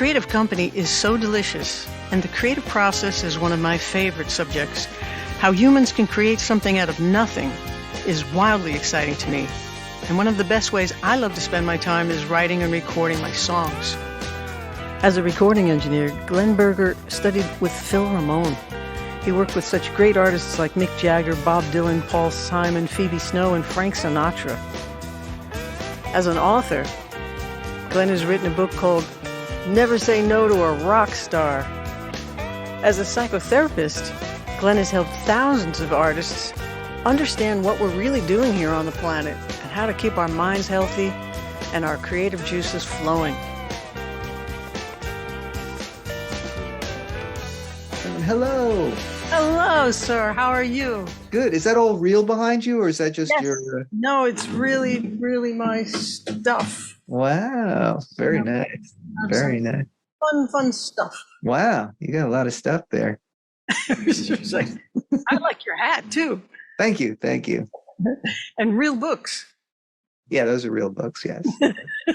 creative company is so delicious, and the creative process is one of my favorite subjects. How humans can create something out of nothing is wildly exciting to me. And one of the best ways I love to spend my time is writing and recording my songs. As a recording engineer, Glenn Berger studied with Phil Ramone. He worked with such great artists like Mick Jagger, Bob Dylan, Paul Simon, Phoebe Snow, and Frank Sinatra. As an author, Glenn has written a book called Never Say No to a Rockstar. As a psychotherapist, Glenn has helped thousands of artists understand what we're really doing here on the planet and how to keep our minds healthy and our creative juices flowing. Hello. Hello, sir. How are you? Good. Is that all real behind you, or is that just your... No, it's really, really my stuff. Wow. Very nice. Very nice. Fun stuff. Wow. You got a lot of stuff there. I like your hat, too. Thank you. Thank you. And real books. Yeah, those are real books, yes.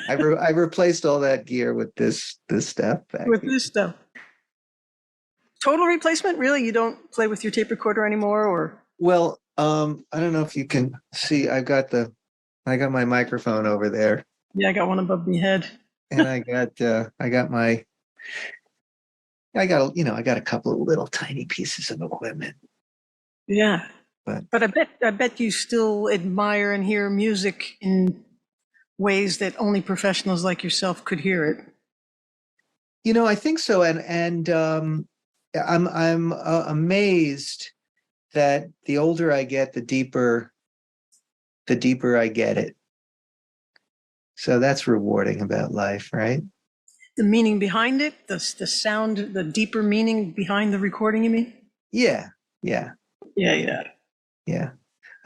I've replaced all that gear with this stuff. With this stuff. Total replacement? Really? You don't play with your tape recorder anymore, or? Well, I don't know if you can see. I got my microphone over there. Yeah, I got one above my head. And I got a couple of little tiny pieces of equipment. Yeah. But I bet you still admire and hear music in ways that only professionals like yourself could hear it. I think so, and I'm amazed that the older I get, the deeper I get it. So that's rewarding about life, right? The meaning behind it, the sound, the deeper meaning behind the recording, you mean? Yeah.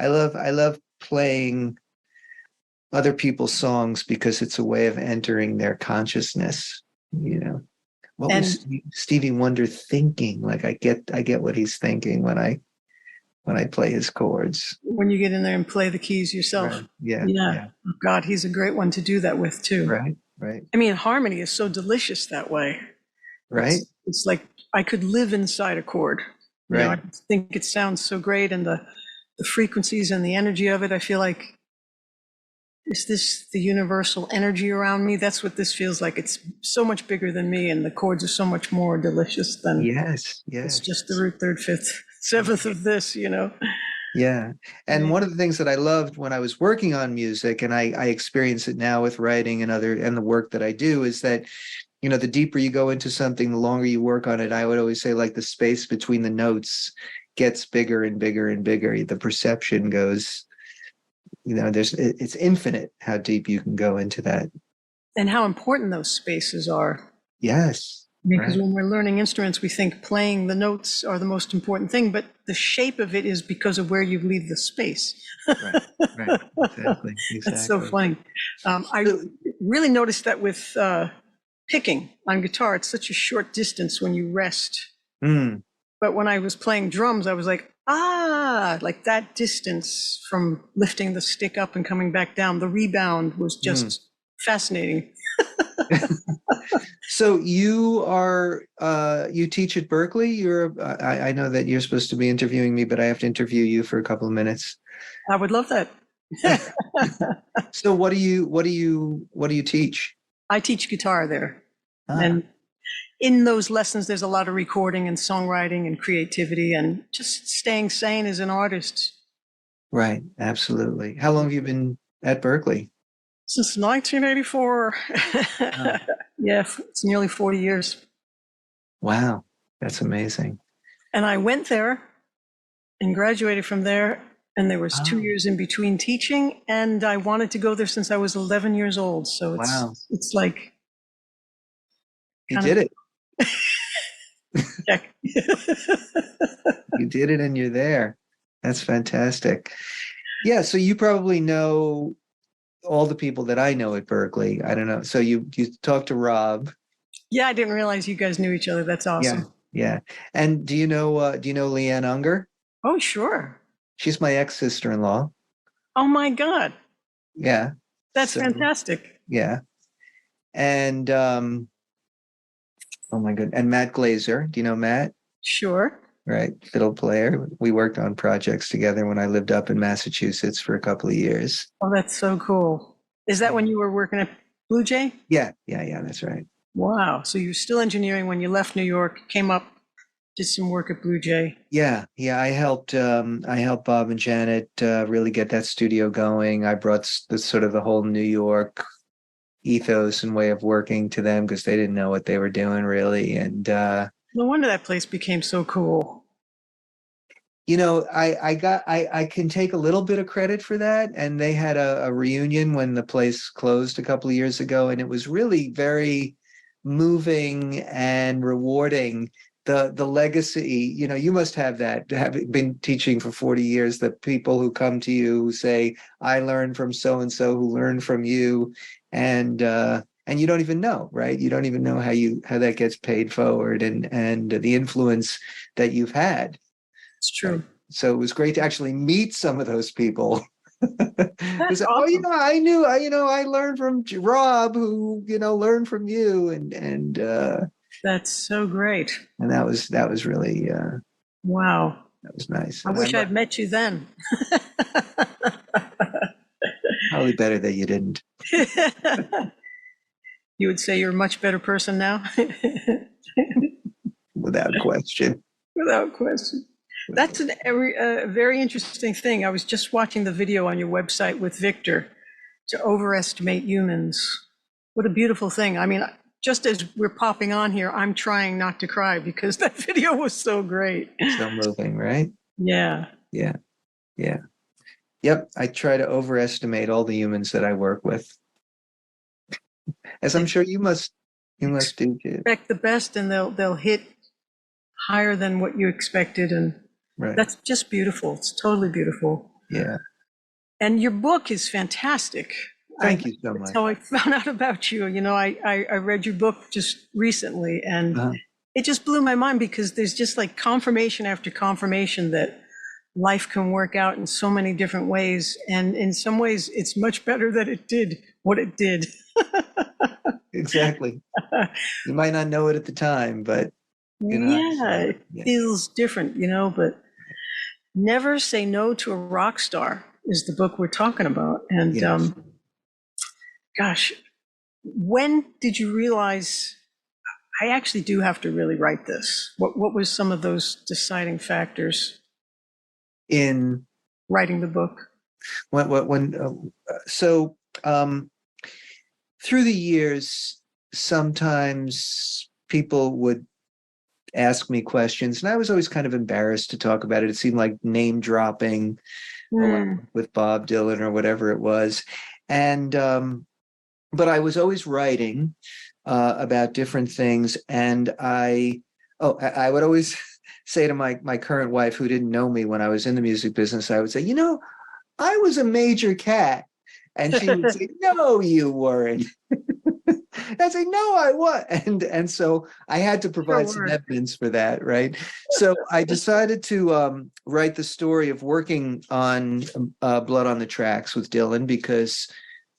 I love playing other people's songs because it's a way of entering their consciousness. What was Stevie Wonder thinking? Like I get what he's thinking when I play his chords. When you get in there and play the keys yourself. Right. Yeah. Oh, God, he's a great one to do that with too. Right. I mean, harmony is so delicious that way. Right. It's like I could live inside a chord. Right. I think it sounds so great, and the frequencies and the energy of it, I feel like, is this the universal energy around me? That's what this feels like. It's so much bigger than me, and the chords are so much more delicious than yes. It's just the root, third, fifth, seventh of this, Yeah. And one of the things that I loved when I was working on music, and I experience it now with writing and the work that I do, is that, the deeper you go into something, the longer you work on it. I would always say, like, the space between the notes gets bigger and bigger and bigger. The perception goes, it's infinite how deep you can go into that. And how important those spaces are. Yes. Because when we're learning instruments, we think playing the notes are the most important thing, but the shape of it is because of where you leave the space. Right. Exactly. That's so funny. I really noticed that with picking on guitar. It's such a short distance when you rest. But when I was playing drums, I was like, like that distance from lifting the stick up and coming back down. The rebound was just fascinating. So you are, you teach at Berkeley. I know that you're supposed to be interviewing me, but I have to interview you for a couple of minutes. I would love that. So what do you teach? I teach guitar there. And in those lessons, there's a lot of recording and songwriting and creativity and just staying sane as an artist. Right. Absolutely. How long have you been at Berkeley? Since 1984. Yeah, it's nearly 40 years. Wow. That's amazing. And I went there and graduated from there. And there was 2 years in between teaching. And I wanted to go there since I was 11 years old. So it's like... You did it. You did it and you're there. That's fantastic. Yeah, so you probably know all the people that I know at Berkeley. I don't know. So you talked to Rob. Yeah, I didn't realize you guys knew each other. That's awesome. Yeah. And do you know Leanne Unger? Oh, sure. She's my ex-sister-in-law. Oh my God. Yeah. That's fantastic. Yeah. And Oh my goodness. And Matt Glazer. Do you know Matt? Sure. Right. Fiddle player. We worked on projects together when I lived up in Massachusetts for a couple of years. Oh, that's so cool. Is that when you were working at Blue Jay? Yeah. That's right. Wow. So you were still engineering when you left New York, came up, did some work at Blue Jay. Yeah. I helped Bob and Janet really get that studio going. I brought the sort of the whole New York ethos and way of working to them because they didn't know what they were doing really. And No wonder that place became so cool. I can take a little bit of credit for that. And they had a reunion when the place closed a couple of years ago, and it was really very moving and rewarding. The legacy, you must have that, having been teaching for 40 years, the people who come to you who say, I learned from so and so who learned from you. And you don't even know, right? You don't even know how that gets paid forward, and the influence that you've had. It's true. So it was great to actually meet some of those people. That's Like, awesome. I learned from Rob, who learned from you, and That's so great. that was really Wow. that was nice. I And wish I'd met you then. probably better that you didn't, You would say you're a much better person now? without question. Without question. That's a very interesting thing. I was just watching the video on your website with Victor, to overestimate humans. What a beautiful thing. I mean, just as we're popping on here, I'm trying not to cry because that video was so great. So moving, right? Yeah. Yeah. Yep. I try to overestimate all the humans that I work with, as I'm sure you must do too. Expect the best and they'll hit higher than what you expected, and Right. that's just beautiful. It's totally beautiful. Yeah. And your book is fantastic. Thank you so That's much. how I found out about you. I read your book just recently, and Uh-huh. it just blew my mind because there's just like confirmation after confirmation that life can work out in so many different ways. And in some ways, it's much better that it did what it did. Exactly. You might not know it at the time, but Yeah, it yeah. feels different, but Never Say No to a Rock Star is the book we're talking about. And Yes. gosh, when did you realize I actually do have to really write this? What was some of those deciding factors In writing the book? so through the years, sometimes people would ask me questions, and I was always kind of embarrassed to talk about it. It seemed like name dropping with Bob Dylan or whatever it was. And but I was always writing about different things, and I would always say to my current wife, who didn't know me when I was in the music business, I would say, I was a major cat. And she would say, no, you weren't. I'd say, no, I was. And so I had to provide some evidence for that, right? So I decided to write the story of working on Blood on the Tracks with Dylan, because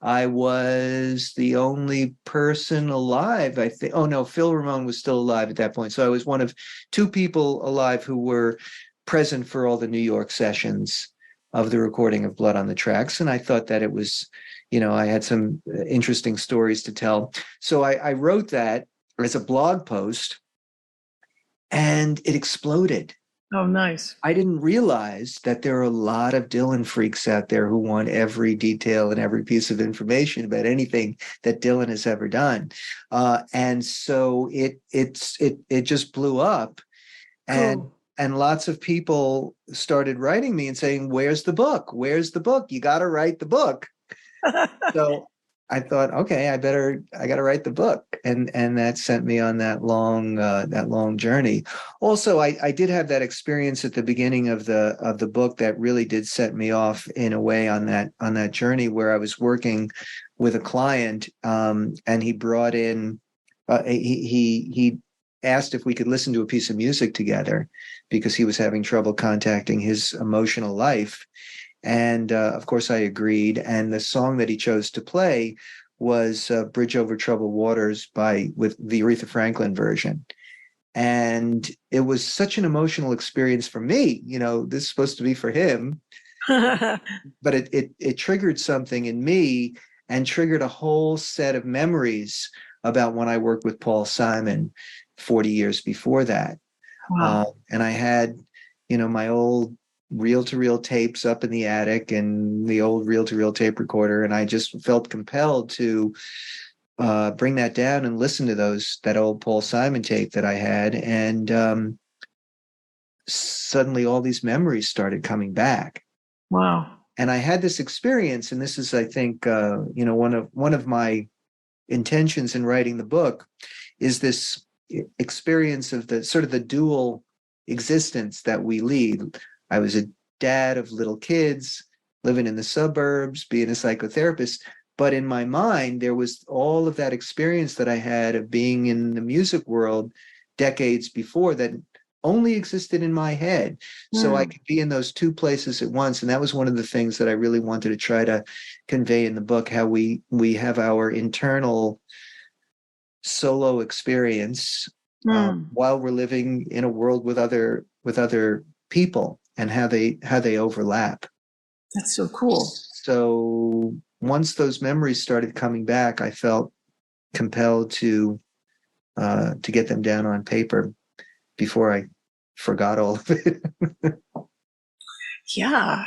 I was the only person alive, I think. Oh, no, Phil Ramone was still alive at that point. So I was one of two people alive who were present for all the New York sessions of the recording of Blood on the Tracks. And I thought that it was, I had some interesting stories to tell. So I wrote that as a blog post, and it exploded. Oh, nice. I didn't realize that there are a lot of Dylan freaks out there who want every detail and every piece of information about anything that Dylan has ever done. And so it just blew up. Cool. And lots of people started writing me and saying, where's the book? Where's the book? You got to write the book. So I thought, okay, I got to write the book. And that sent me on that long journey. Also, I did have that experience at the beginning of the book that really did set me off in a way on that journey, where I was working with a client, and he brought in, he asked if we could listen to a piece of music together because he was having trouble contacting his emotional life. And of course I agreed. And the song that he chose to play was Bridge Over Troubled Waters with the Aretha Franklin version. And it was such an emotional experience for me. This is supposed to be for him, but it triggered something in me and triggered a whole set of memories about when I worked with Paul Simon 40 years before that. Wow. And I had, my old reel-to-reel tapes up in the attic and the old reel-to-reel tape recorder. And I just felt compelled to bring that down and listen to that old Paul Simon tape that I had. And suddenly all these memories started coming back. Wow. And I had this experience, and this is, I think, one of my intentions in writing the book is this experience of the sort of the dual existence that we lead. I was a dad of little kids living in the suburbs, being a psychotherapist. But in my mind, there was all of that experience that I had of being in the music world decades before that only existed in my head. So I could be in those two places at once. And that was one of the things that I really wanted to try to convey in the book, how we have our internal solo experience while we're living in a world with other people, and how they overlap. That's so cool. So once those memories started coming back, I felt compelled to get them down on paper before I forgot all of it. Yeah.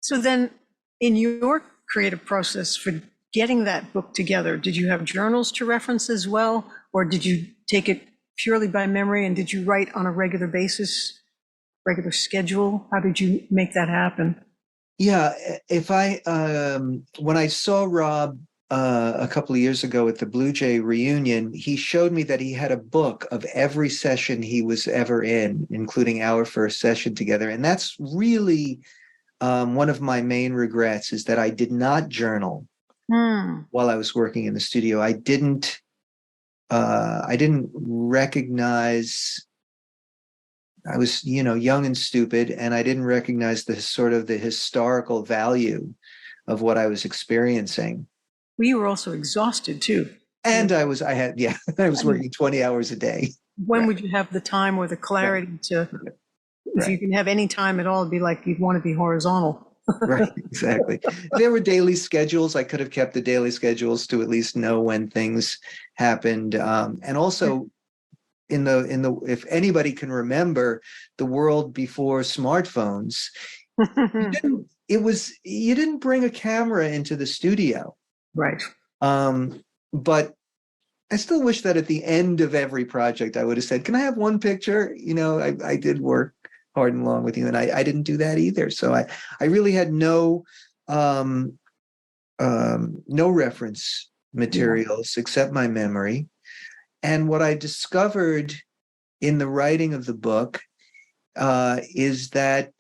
So then, in your creative process for getting that book together, did you have journals to reference as well? Or did you take it purely by memory, and did you write on a regular basis, regular schedule? How did you make that happen? Yeah, when I saw Rob a couple of years ago at the Blue Jay reunion, he showed me that he had a book of every session he was ever in, including our first session together. And that's really one of my main regrets, is that I did not journal while I was working in the studio. I didn't recognize. I was, young and stupid, and I didn't recognize the sort of the historical value of what I was experiencing. We were also exhausted too. And I was working 20 hours a day. When Right. would you have the time or the clarity to, if Right. you can have any time at all, it'd be like you'd want to be horizontal. Right, exactly. There were daily schedules. I could have kept the daily schedules to at least know when things happened. And also, if anybody can remember the world before smartphones, you didn't bring a camera into the studio. Right. But I still wish that at the end of every project I would have said, "Can I have one picture?" I did work hard and long with you, and I didn't do that either. So I really had no reference materials except my memory. And what I discovered in the writing of the book is that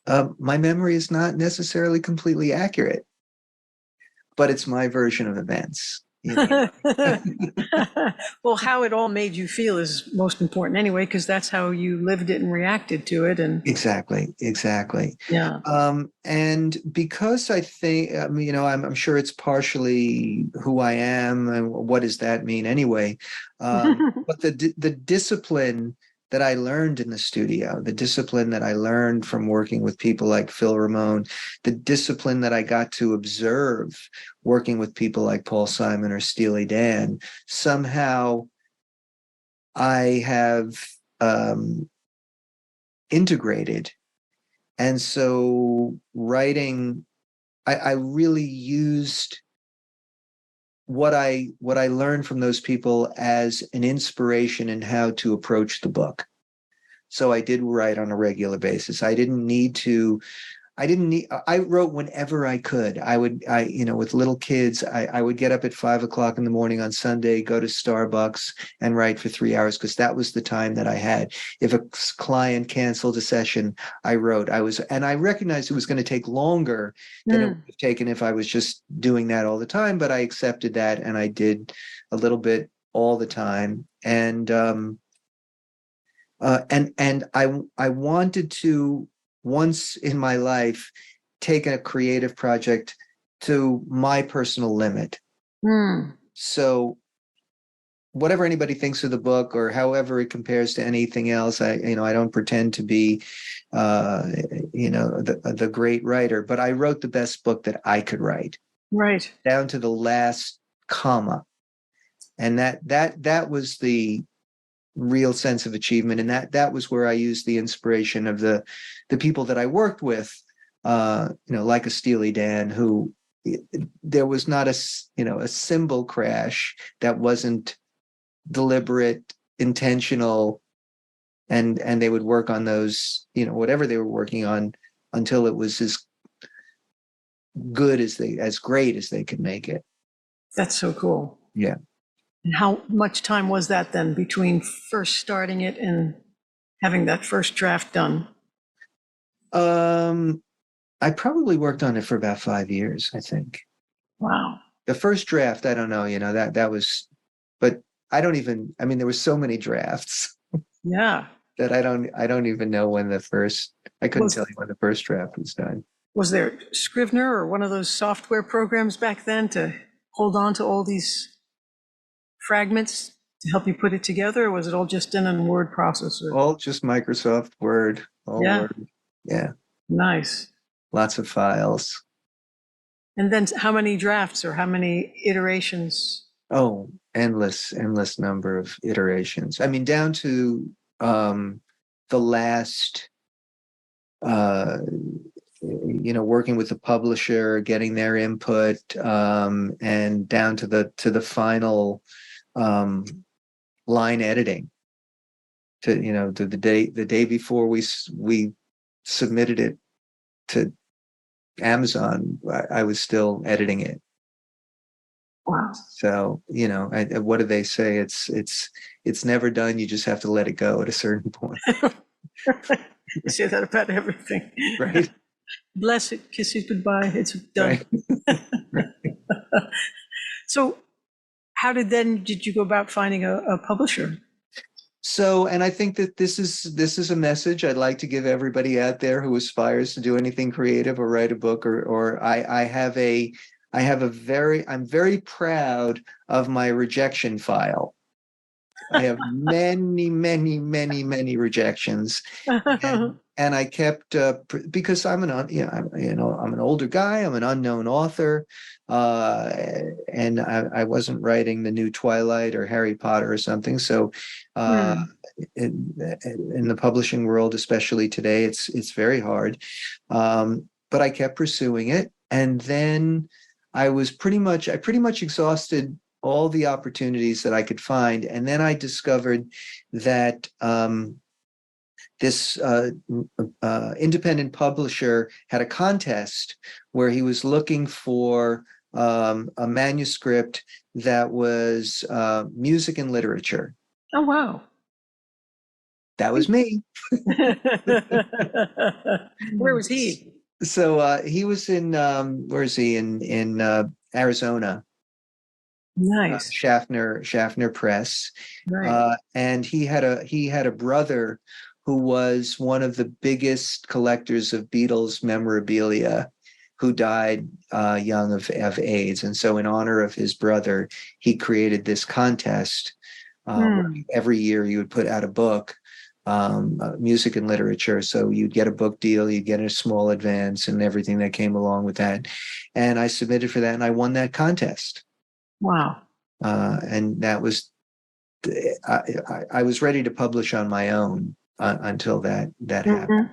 my memory is not necessarily completely accurate, but it's my version of events. Well, how it all made you feel is most important anyway, because that's how you lived it and reacted to it. And Exactly. yeah. And because I think, I'm sure it's partially who I am, and what does that mean anyway? But the discipline that I learned in the studio, the discipline that I learned from working with people like Phil Ramone, the discipline that I got to observe working with people like Paul Simon or Steely Dan, somehow I have integrated. And so writing, I really used what I learned from those people as an inspiration in how to approach the book. So I did write on a regular basis. I wrote whenever I could. With little kids, I would get up at 5 o'clock in the morning on Sunday, go to Starbucks and write for 3 hours, because that was the time that I had. If a client canceled a session, I wrote. And I recognized it was going to take longer than it would have taken if I was just doing that all the time, but I accepted that, and I did a little bit all the time. And I wanted to, once in my life, take a creative project to my personal limit. Hmm. So whatever anybody thinks of the book or however it compares to anything else, I don't pretend to be, the great writer, but I wrote the best book that I could write, Right. down to the last comma. And that was the real sense of achievement. And that was where I used the inspiration of the people that I worked with, like a Steely Dan, who there was not a cymbal crash that wasn't deliberate, intentional, and they would work on those, whatever they were working on, until it was as great as they could make it. That's so cool. Yeah. And how much time was that then between first starting it and having that first draft done? I probably worked on it for about 5 years, I think. Wow. The first draft, I don't know, that was, but I mean, there were so many drafts Yeah. that I don't even know when I couldn't tell Was you when the first draft was done. was there Scrivener or one of those software programs back then to hold on to all these fragments to help you put it together, or was it all just in a word processor? All just Microsoft Word, all Yeah. Word. Yeah. Nice. Lots of files. And then how many drafts or how many iterations? Oh, endless number of iterations. I mean, down to the last, working with the publisher, getting their input, and down to the final line editing. To the day before we submitted it to Amazon, I was still editing it. Wow. So, what do they say? It's never done. You just have to let it go at a certain point. You say that about everything. Right. Bless it, kiss it goodbye, it's done. Right. So how did you go about finding a publisher? So, and I think that this is a message I'd like to give everybody out there who aspires to do anything creative or write a book, or I'm very proud of my rejection file. I have many, many, many, many rejections, and I kept because I'm an older guy. I'm an unknown author, and I wasn't writing the new Twilight or Harry Potter or something. So, in the publishing world, especially today, it's very hard. But I kept pursuing it, and then I pretty much exhausted all the opportunities that I could find. And then I discovered that this independent publisher had a contest where he was looking for a manuscript that was music and literature. Oh, wow. That was me. Where was he? So he was in, where is he? In Arizona. Nice. Schaffner Press, Right. and he had a brother who was one of the biggest collectors of Beatles memorabilia, who died young of AIDS, and so in honor of his brother, he created this contest. Every year, you would put out a book, music and literature. So you'd get a book deal, you'd get a small advance, and everything that came along with that. And I submitted for that, and I won that contest. Wow. And that was, I was ready to publish on my own until that happened.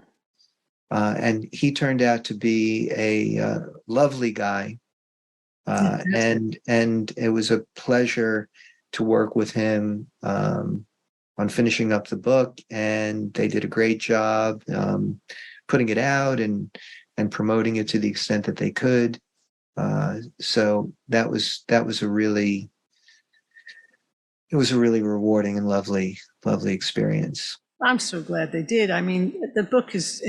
And he turned out to be a lovely guy, and it was a pleasure to work with him on finishing up the book. And they did a great job putting it out and promoting it to the extent that they could. So that was a really rewarding and lovely experience. I'm so glad they did. I mean, the book is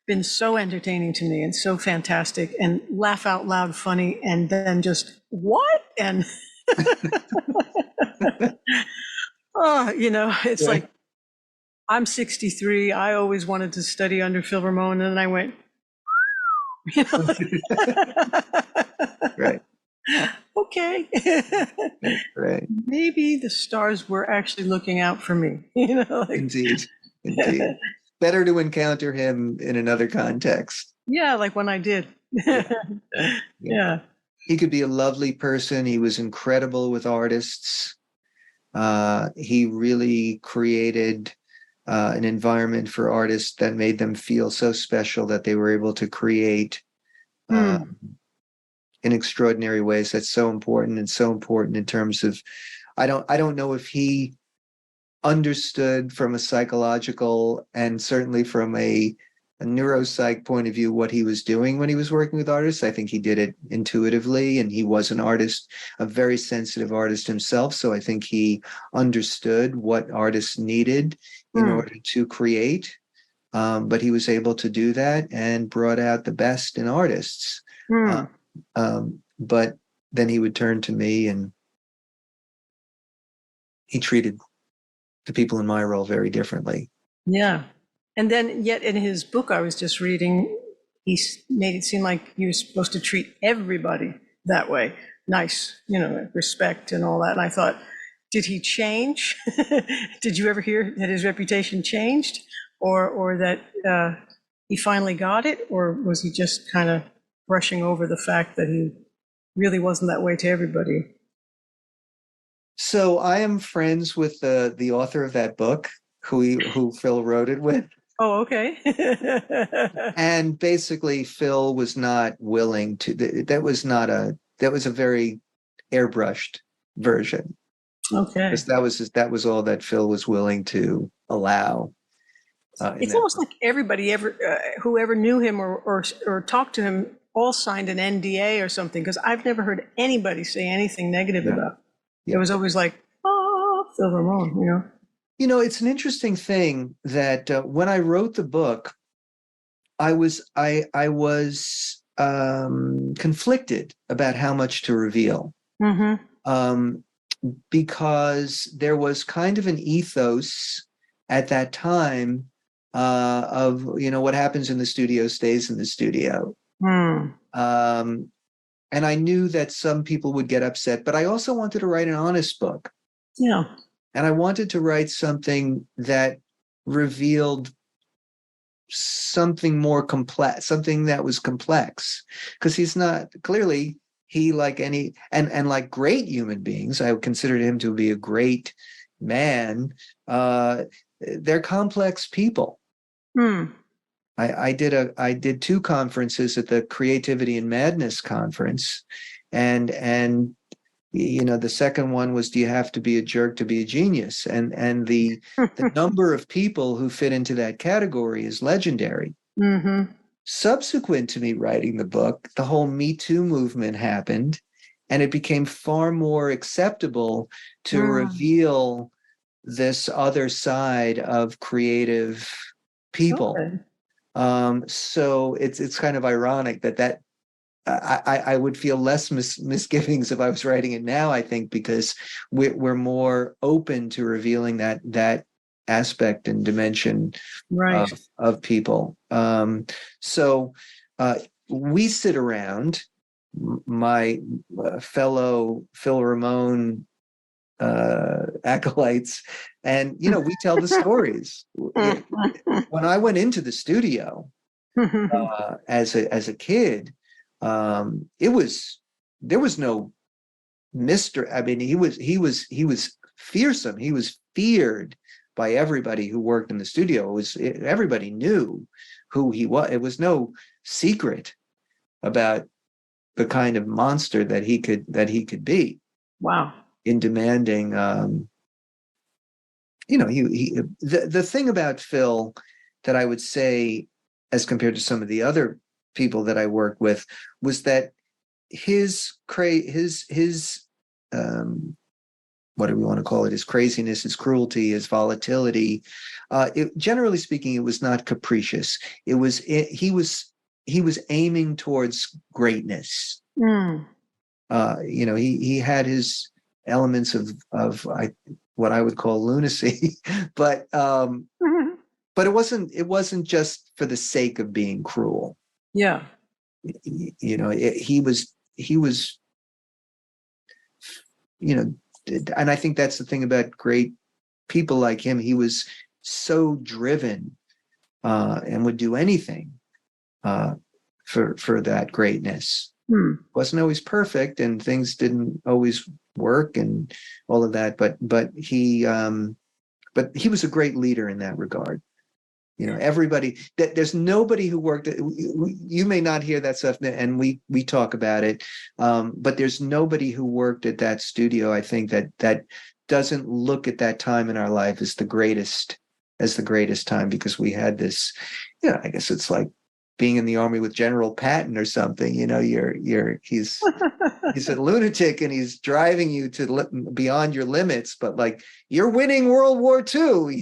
been so entertaining to me and so fantastic and laugh out loud funny, and then just what? And oh, it's like, I'm 63. I always wanted to study under Phil Ramone, and then I went, You know, Right. Okay. Right. Maybe the stars were actually looking out for me. You know, like Indeed. Indeed. Better to encounter him in another context. yeah, like when I did. Yeah. Yeah. Yeah. He could be a lovely person. He was incredible with artists. He really created an environment for artists that made them feel so special that they were able to create Hmm. in extraordinary ways. That's so important, and so important in terms of I don't know if he understood from a psychological and certainly from a neuropsych point of view what he was doing when he was working with artists. I think he did it intuitively, and he was an artist, a very sensitive artist himself. So I think he understood what artists needed in Hmm. order to create. But he was able to do that and brought out the best in artists. Uh, Hmm. but then he would turn to me, and he treated the people in my role very differently. Yeah. And then, yet in his book I was just reading, made it seem like he was supposed to treat everybody that way. Nice, you know, respect and all that. And I thought, did he change? Did you ever hear that his reputation changed, or that he finally got it, or was he just kind of brushing over the fact that he really wasn't that way to everybody? So I am friends with the author of that book, who Phil wrote it with. Oh, okay. And basically Phil was not willing to, that was a very airbrushed version, Okay. because that was all that Phil was willing to allow in It's that almost book. like everybody whoever knew him or talked to him all signed an NDA or something, because I've never heard anybody say anything negative Yeah. about it. It Yeah. was always like, oh, Phil Ramone, you know? You know, it's an interesting thing that when I wrote the book, I was conflicted about how much to reveal. Mm-hmm. Um, because there was kind of an ethos at that time of, you know, what happens in the studio stays in the studio. Hmm. Um, and I knew that some people would get upset, but I also wanted to write an honest book. Yeah. And I wanted to write something that revealed something more complex, something that was complex, because he's not clearly, he, like any, and like great human beings, I considered him to be a great man. They're complex people. Hmm. I did two conferences at the Creativity and Madness conference, and you know, the second one was, do you have to be a jerk to be a genius? And the number of people who fit into that category is legendary. Mm-hmm. Subsequent to me writing the book, the whole Me Too movement happened, and it became far more acceptable to Mm. reveal this other side of creative people. Okay. So it's kind of ironic that I would feel less misgivings if I was writing it now, I think, because we're more open to revealing that aspect and dimension Right. of people. So we sit around, my fellow Phil Ramone acolytes, and, you know, we tell the stories. When I went into the studio as a kid, it was, there was no Mr. I mean, he was fearsome. He was feared by everybody who worked in the studio. Everybody knew who he was. It was no secret about the kind of monster that he could be Wow. in demanding. You know, the thing about Phil that I would say, as compared to some of the other people that I worked with, was that his what do we want to call it, his craziness, his cruelty, his volatility, generally speaking, it was not capricious. He was aiming towards greatness. Mm. You know, he had his elements of what I would call lunacy, but but it wasn't just for the sake of being cruel. Yeah. he was, and I think that's the thing about great people like him. He was so driven, and would do anything, for that greatness. Wasn't always perfect, and things didn't always work, and all of that. But he was a great leader in that regard. Everybody, there's nobody who worked. You may not hear that stuff, and we talk about it, but there's nobody who worked at that studio, I think, that doesn't look at that time in our life as the greatest time, because we had this. I guess it's like being in the army with General Patton or something. He's a lunatic, and he's driving you to beyond your limits, but like, you're winning World War II.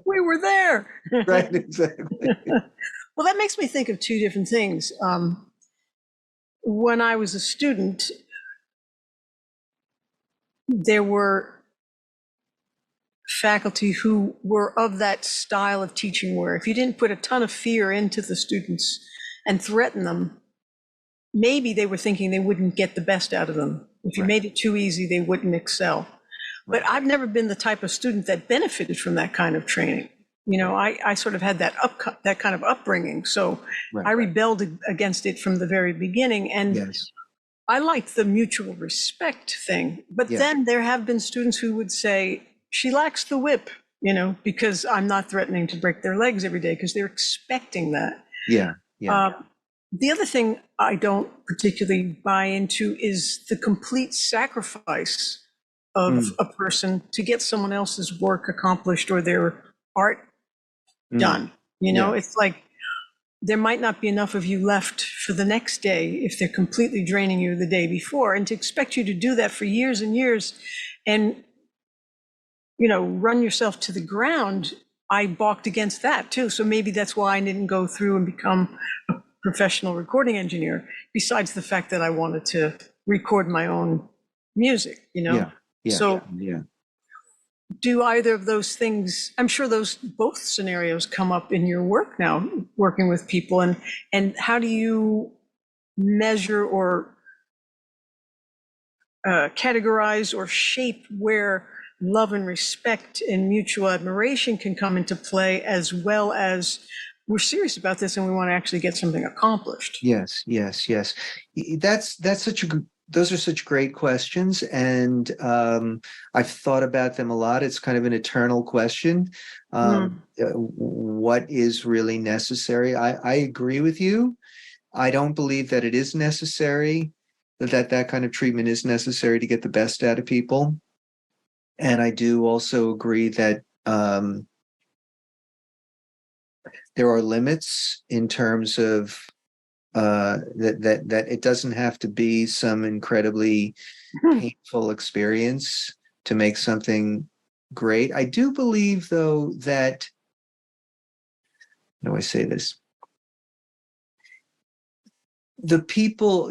We were there. Right, exactly. Well, that makes me think of two different things. When I was a student, there were faculty who were of that style of teaching where if you didn't put a ton of fear into the students and threaten them, maybe they were thinking they wouldn't get the best out of them. If you made it too easy, they wouldn't excel. But I've never been the type of student that benefited from that kind of training. I sort of had that kind of upbringing. So I rebelled against it from the very beginning. And yes. I liked the mutual respect thing. But then there have been students who would say, she lacks the whip, because I'm not threatening to break their legs every day, because they're expecting that. Yeah. The other thing I don't particularly buy into is the complete sacrifice of a person to get someone else's work accomplished or their art done. It's like there might not be enough of you left for the next day if they're completely draining you the day before. And to expect you to do that for years and years and, run yourself to the ground, I balked against that too. So maybe that's why I didn't go through and become a professional recording engineer, besides the fact that I wanted to record my own music, Do either of those things, I'm sure both scenarios come up in your work now, working with people, and how do you measure or categorize or shape where love and respect and mutual admiration can come into play, as well as we're serious about this and we want to actually get something accomplished? Yes. Those are such great questions, and I've thought about them a lot. It's kind of an eternal question. What is really necessary? I agree with you. I don't believe that it is necessary, that kind of treatment is necessary to get the best out of people. And I do also agree that there are limits in terms of that it doesn't have to be some incredibly painful experience to make something great. I do believe, though, that, how do I say this? The people,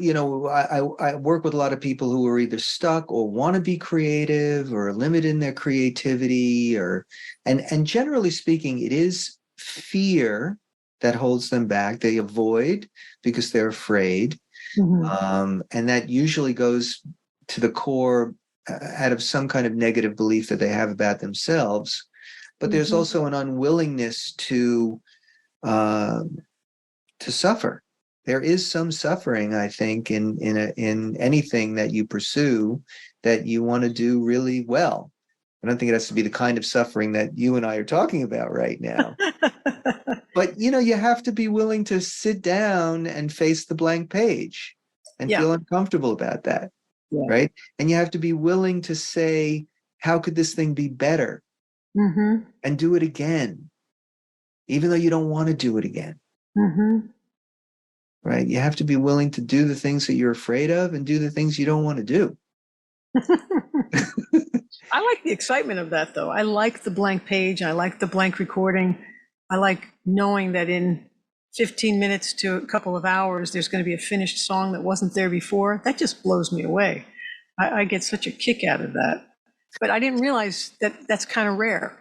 I work with a lot of people who are either stuck or want to be creative or limited in their creativity, and generally speaking, it is fear that holds them back. They avoid because they're afraid. And that usually goes to the core out of some kind of negative belief that they have about themselves. But there's also an unwillingness to suffer. There is some suffering, I think, in anything that you pursue that you want to do really well. I don't think it has to be the kind of suffering that you and I are talking about right now. But, you have to be willing to sit down and face the blank page and feel uncomfortable about that, right? And you have to be willing to say, how could this thing be better? And do it again, even though you don't want to do it again. Right? You have to be willing to do the things that you're afraid of and do the things you don't want to do. I like the excitement of that, though. I like the blank page. I like the blank recording. I like knowing that in 15 minutes to a couple of hours, there's going to be a finished song that wasn't there before. That just blows me away. I get such a kick out of that. But I didn't realize that that's kind of rare.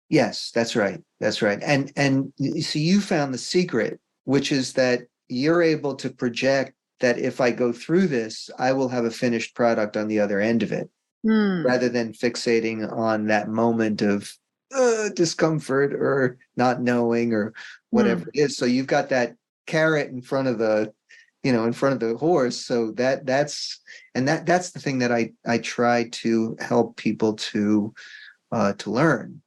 Yes, that's right. That's right. And so you found the secret, which is that you're able to project that if I go through this, I will have a finished product on the other end of it, rather than fixating on that moment of discomfort or not knowing or whatever it is. So you've got that carrot in front of the, in front of the horse. So that's the thing that I try to help people to learn.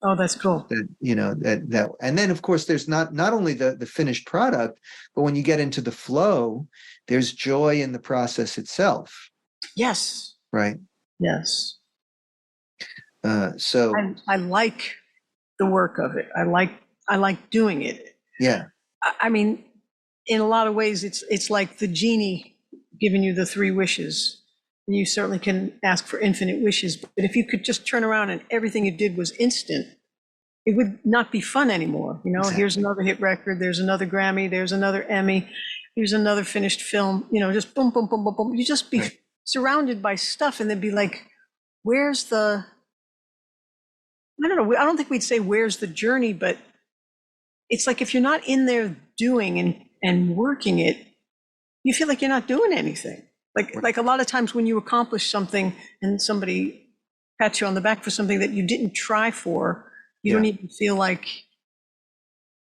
Oh, that's cool. That and then of course there's not only the finished product, but when you get into the flow, there's joy in the process itself. Yes. Right. Yes. So I like the work of it. I like doing it. Yeah. I mean, in a lot of ways, it's like the genie giving you the 3 wishes. You certainly can ask for infinite wishes, but if you could just turn around and everything you did was instant, it would not be fun anymore. Exactly. Here's another hit record, there's another Grammy, there's another Emmy, here's another finished film, just boom, boom, boom, boom, boom. You just be surrounded by stuff and then be like, where's the, I don't know, I don't think we'd say where's the journey, but it's like if you're not in there doing and working it, you feel like you're not doing anything. Like a lot of times when you accomplish something and somebody pats you on the back for something that you didn't try for, you don't even feel like,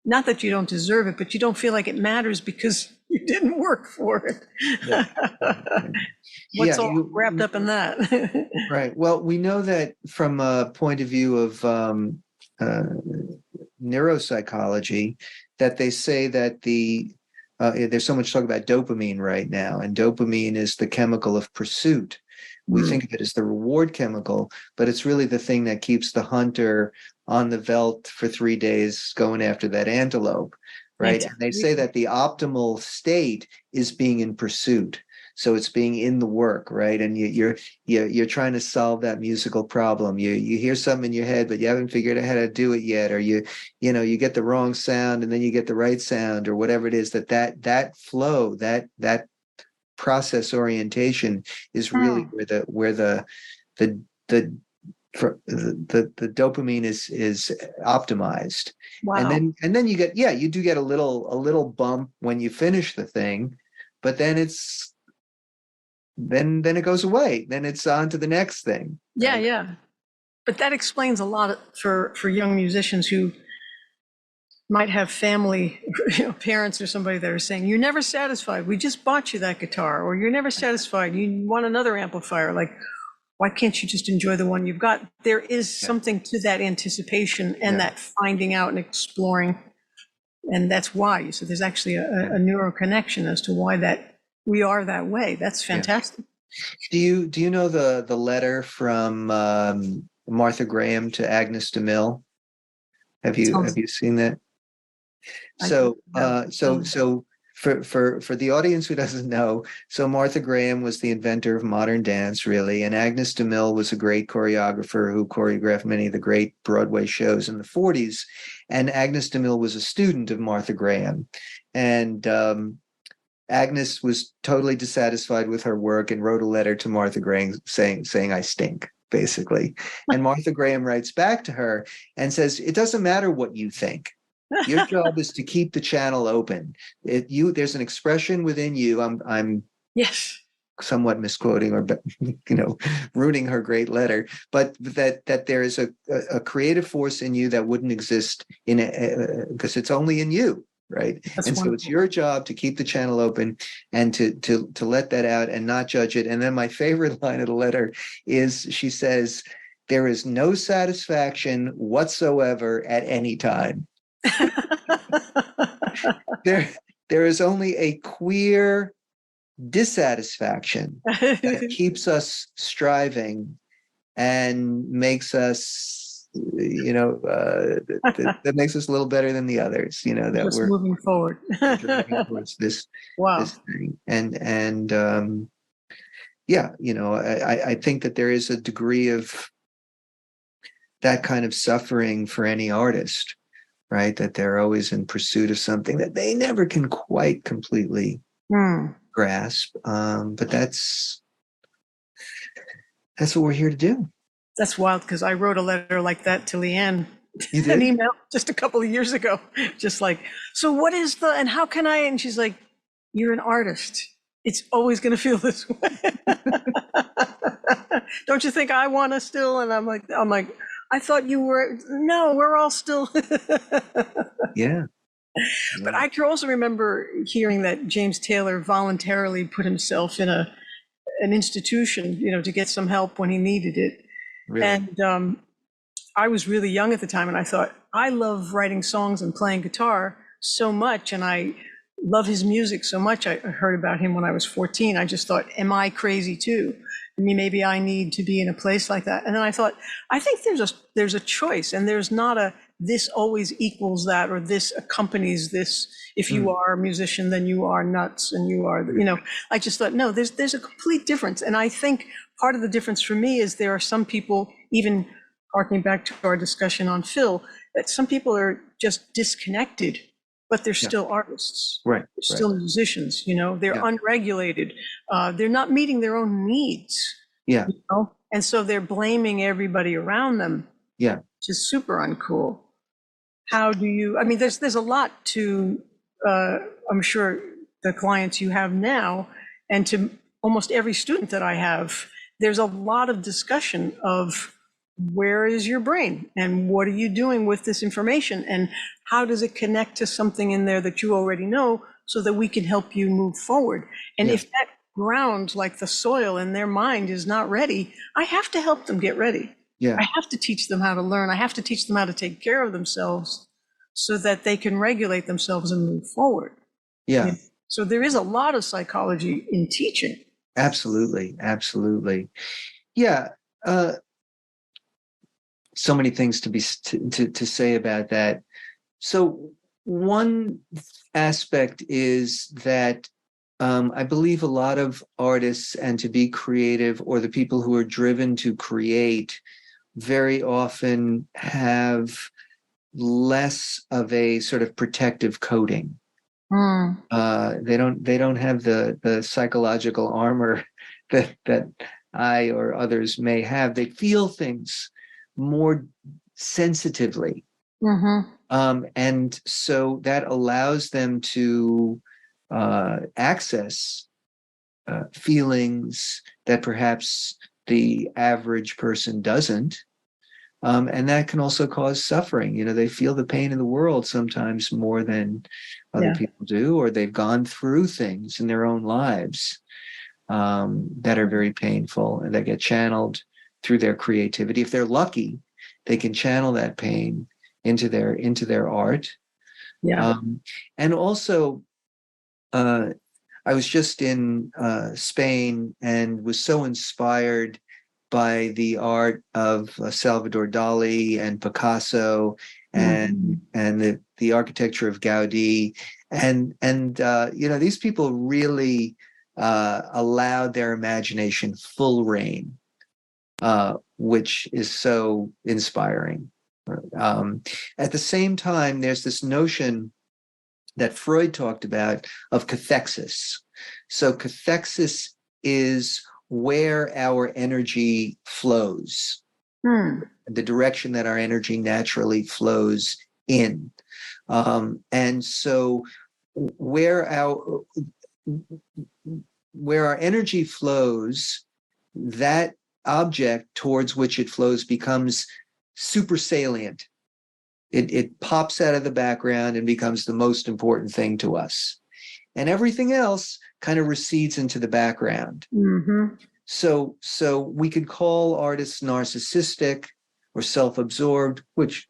not that you don't deserve it, but you don't feel like it matters because you didn't work for it. What's all wrapped up in that? Right. Well, we know that from a point of view of neuropsychology, that they say that there's so much talk about dopamine right now, and dopamine is the chemical of pursuit. We think of it as the reward chemical, but it's really the thing that keeps the hunter on the veldt for 3 days going after that antelope, right? And they say that the optimal state is being in pursuit. So it's being in the work, right? And you're trying to solve that musical problem. You hear something in your head, but you haven't figured out how to do it yet, or you get the wrong sound and then you get the right sound, or whatever it is. That flow, that process orientation is really where the dopamine is optimized. Wow. And then you do get a little bump when you finish the thing, but then then it goes away. Then it's on to the next thing. Yeah, right? Yeah. But that explains a lot for young musicians who might have family, parents or somebody that are saying, you're never satisfied. We just bought you that guitar, or you're never satisfied. You want another amplifier. Like, why can't you just enjoy the one you've got? There is something to that anticipation and that finding out and exploring. And that's why. So there's actually a neuro connection as to why that we are that way. That's fantastic. Yeah. Do you know the letter from Martha Graham to Agnes DeMille? Have you seen that? So for the audience who doesn't know, so Martha Graham was the inventor of modern dance, really, and Agnes DeMille was a great choreographer who choreographed many of the great Broadway shows in the 40s. And Agnes DeMille was a student of Martha Graham, and Agnes was totally dissatisfied with her work and wrote a letter to Martha Graham saying I stink, basically. And Martha Graham writes back to her and says, it doesn't matter what you think. Your job is to keep the channel open. There's an expression within you. I'm somewhat misquoting or ruining her great letter, but that there is a creative force in you that wouldn't exist because it's only in you, right? That's and wonderful. So it's your job to keep the channel open and to let that out and not judge it. And then my favorite line of the letter is she says, there is no satisfaction whatsoever at any time. There is only a queer dissatisfaction that keeps us striving and makes us, that makes us a little better than the others. That just we're moving forward towards this thing. I think that there is a degree of that kind of suffering for any artist. Right, that they're always in pursuit of something that they never can quite completely grasp. But that's what we're here to do. That's wild, because I wrote a letter like that to Leanne You an did? email just a couple of years ago, just like, so what is and how can I, and she's like, you're an artist. It's always going to feel this way. Don't you think I want to still? And I'm like, I thought you were, no, we're all still. Yeah. But Yeah. I can also remember hearing that James Taylor voluntarily put himself in an institution, to get some help when he needed it. Really. And I was really young at the time, and I thought, I love writing songs and playing guitar so much, and I love his music so much. I heard about him when I was 14. I just thought, am I crazy too? I mean, maybe I need to be in a place like that. And then I thought, I think there's a choice, and there's not a this always equals that, or this accompanies this. If you Mm. are a musician, then you are nuts, and you are, I just thought, no, there's a complete difference. And I think part of the difference for me is there are some people, even harking back to our discussion on Phil, that some people are just disconnected, but they're Yeah. still artists. Right. They're Right. still musicians, they're Yeah. unregulated. They're not meeting their own needs, Yeah. and so they're blaming everybody around them, Yeah. which is super uncool. How do you, I mean, there's a lot to, I'm sure, the clients you have now, and to almost every student that I have, there's a lot of discussion of where is your brain and what are you doing with this information, and how does it connect to something in there that you already know, so that we can help you move forward. And Yeah. if that ground, like the soil in their mind, is not ready, I have to help them get ready. Yeah. I have to teach them how to learn. I have to teach them how to take care of themselves so that they can regulate themselves and move forward. Yeah. So there is a lot of psychology in teaching. Absolutely. Absolutely. Yeah. So many things to say about that. So one aspect is that I believe a lot of artists, and to be creative, or the people who are driven to create, very often have less of a sort of protective coating. They don't have the psychological armor that I or others may have. They feel things more sensitively. And so that allows them to access feelings that perhaps the average person doesn't. And that can also cause suffering. They feel the pain in the world sometimes more than other people do, or they've gone through things in their own lives that are very painful, and that get channeled through their creativity. If they're lucky, they can channel that pain into their art. And also, I was just in Spain and was so inspired by the art of Salvador Dali and Picasso, and the architecture of Gaudi, and these people really allowed their imagination full reign, which is so inspiring. At the same time, there's this notion that Freud talked about of cathexis. So cathexis is where our energy flows, the direction that our energy naturally flows in. And so where our energy flows, that object towards which it flows becomes super salient. It pops out of the background and becomes the most important thing to us. And everything else kind of recedes into the background. So we could call artists narcissistic or self-absorbed, which,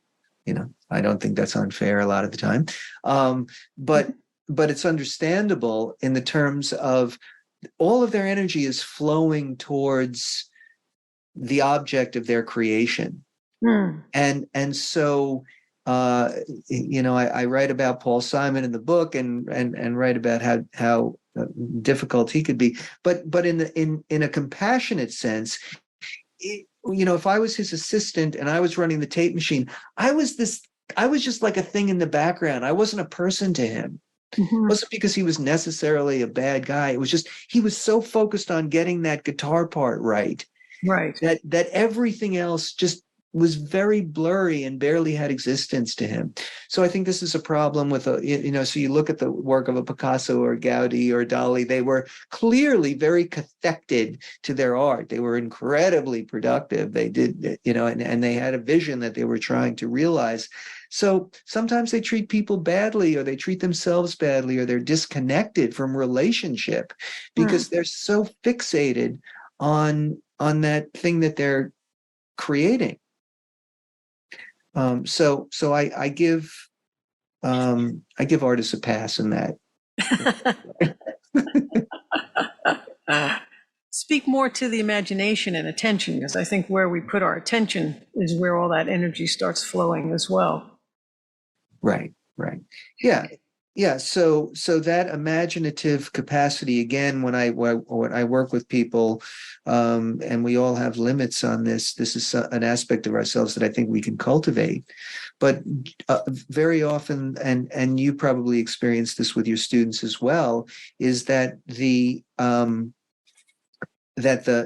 I don't think that's unfair a lot of the time. But it's understandable in the terms of all of their energy is flowing towards the object of their creation. And so I write about Paul Simon in the book, and write about how difficult he could be, but in a compassionate sense, if I was his assistant and I was running the tape machine, I was just like a thing in the background. I wasn't a person to him. It wasn't because he was necessarily a bad guy. It was just he was so focused on getting that guitar part right, that everything else just was very blurry and barely had existence to him. So I think this is a problem with so you look at the work of a Picasso or Gaudi or Dali, they were clearly very cathected to their art. They were incredibly productive. They did, and they had a vision that they were trying to realize. So sometimes they treat people badly, or they treat themselves badly, or they're disconnected from relationship because they're so fixated on that thing that they're creating. So I give artists a pass in that. Speak more to the imagination and attention, because I think where we put our attention is where all that energy starts flowing as well. Right. Yeah. So that imaginative capacity, again, when I work with people, and we all have limits on this is an aspect of ourselves that I think we can cultivate. But very often, and you probably experience this with your students as well, is that the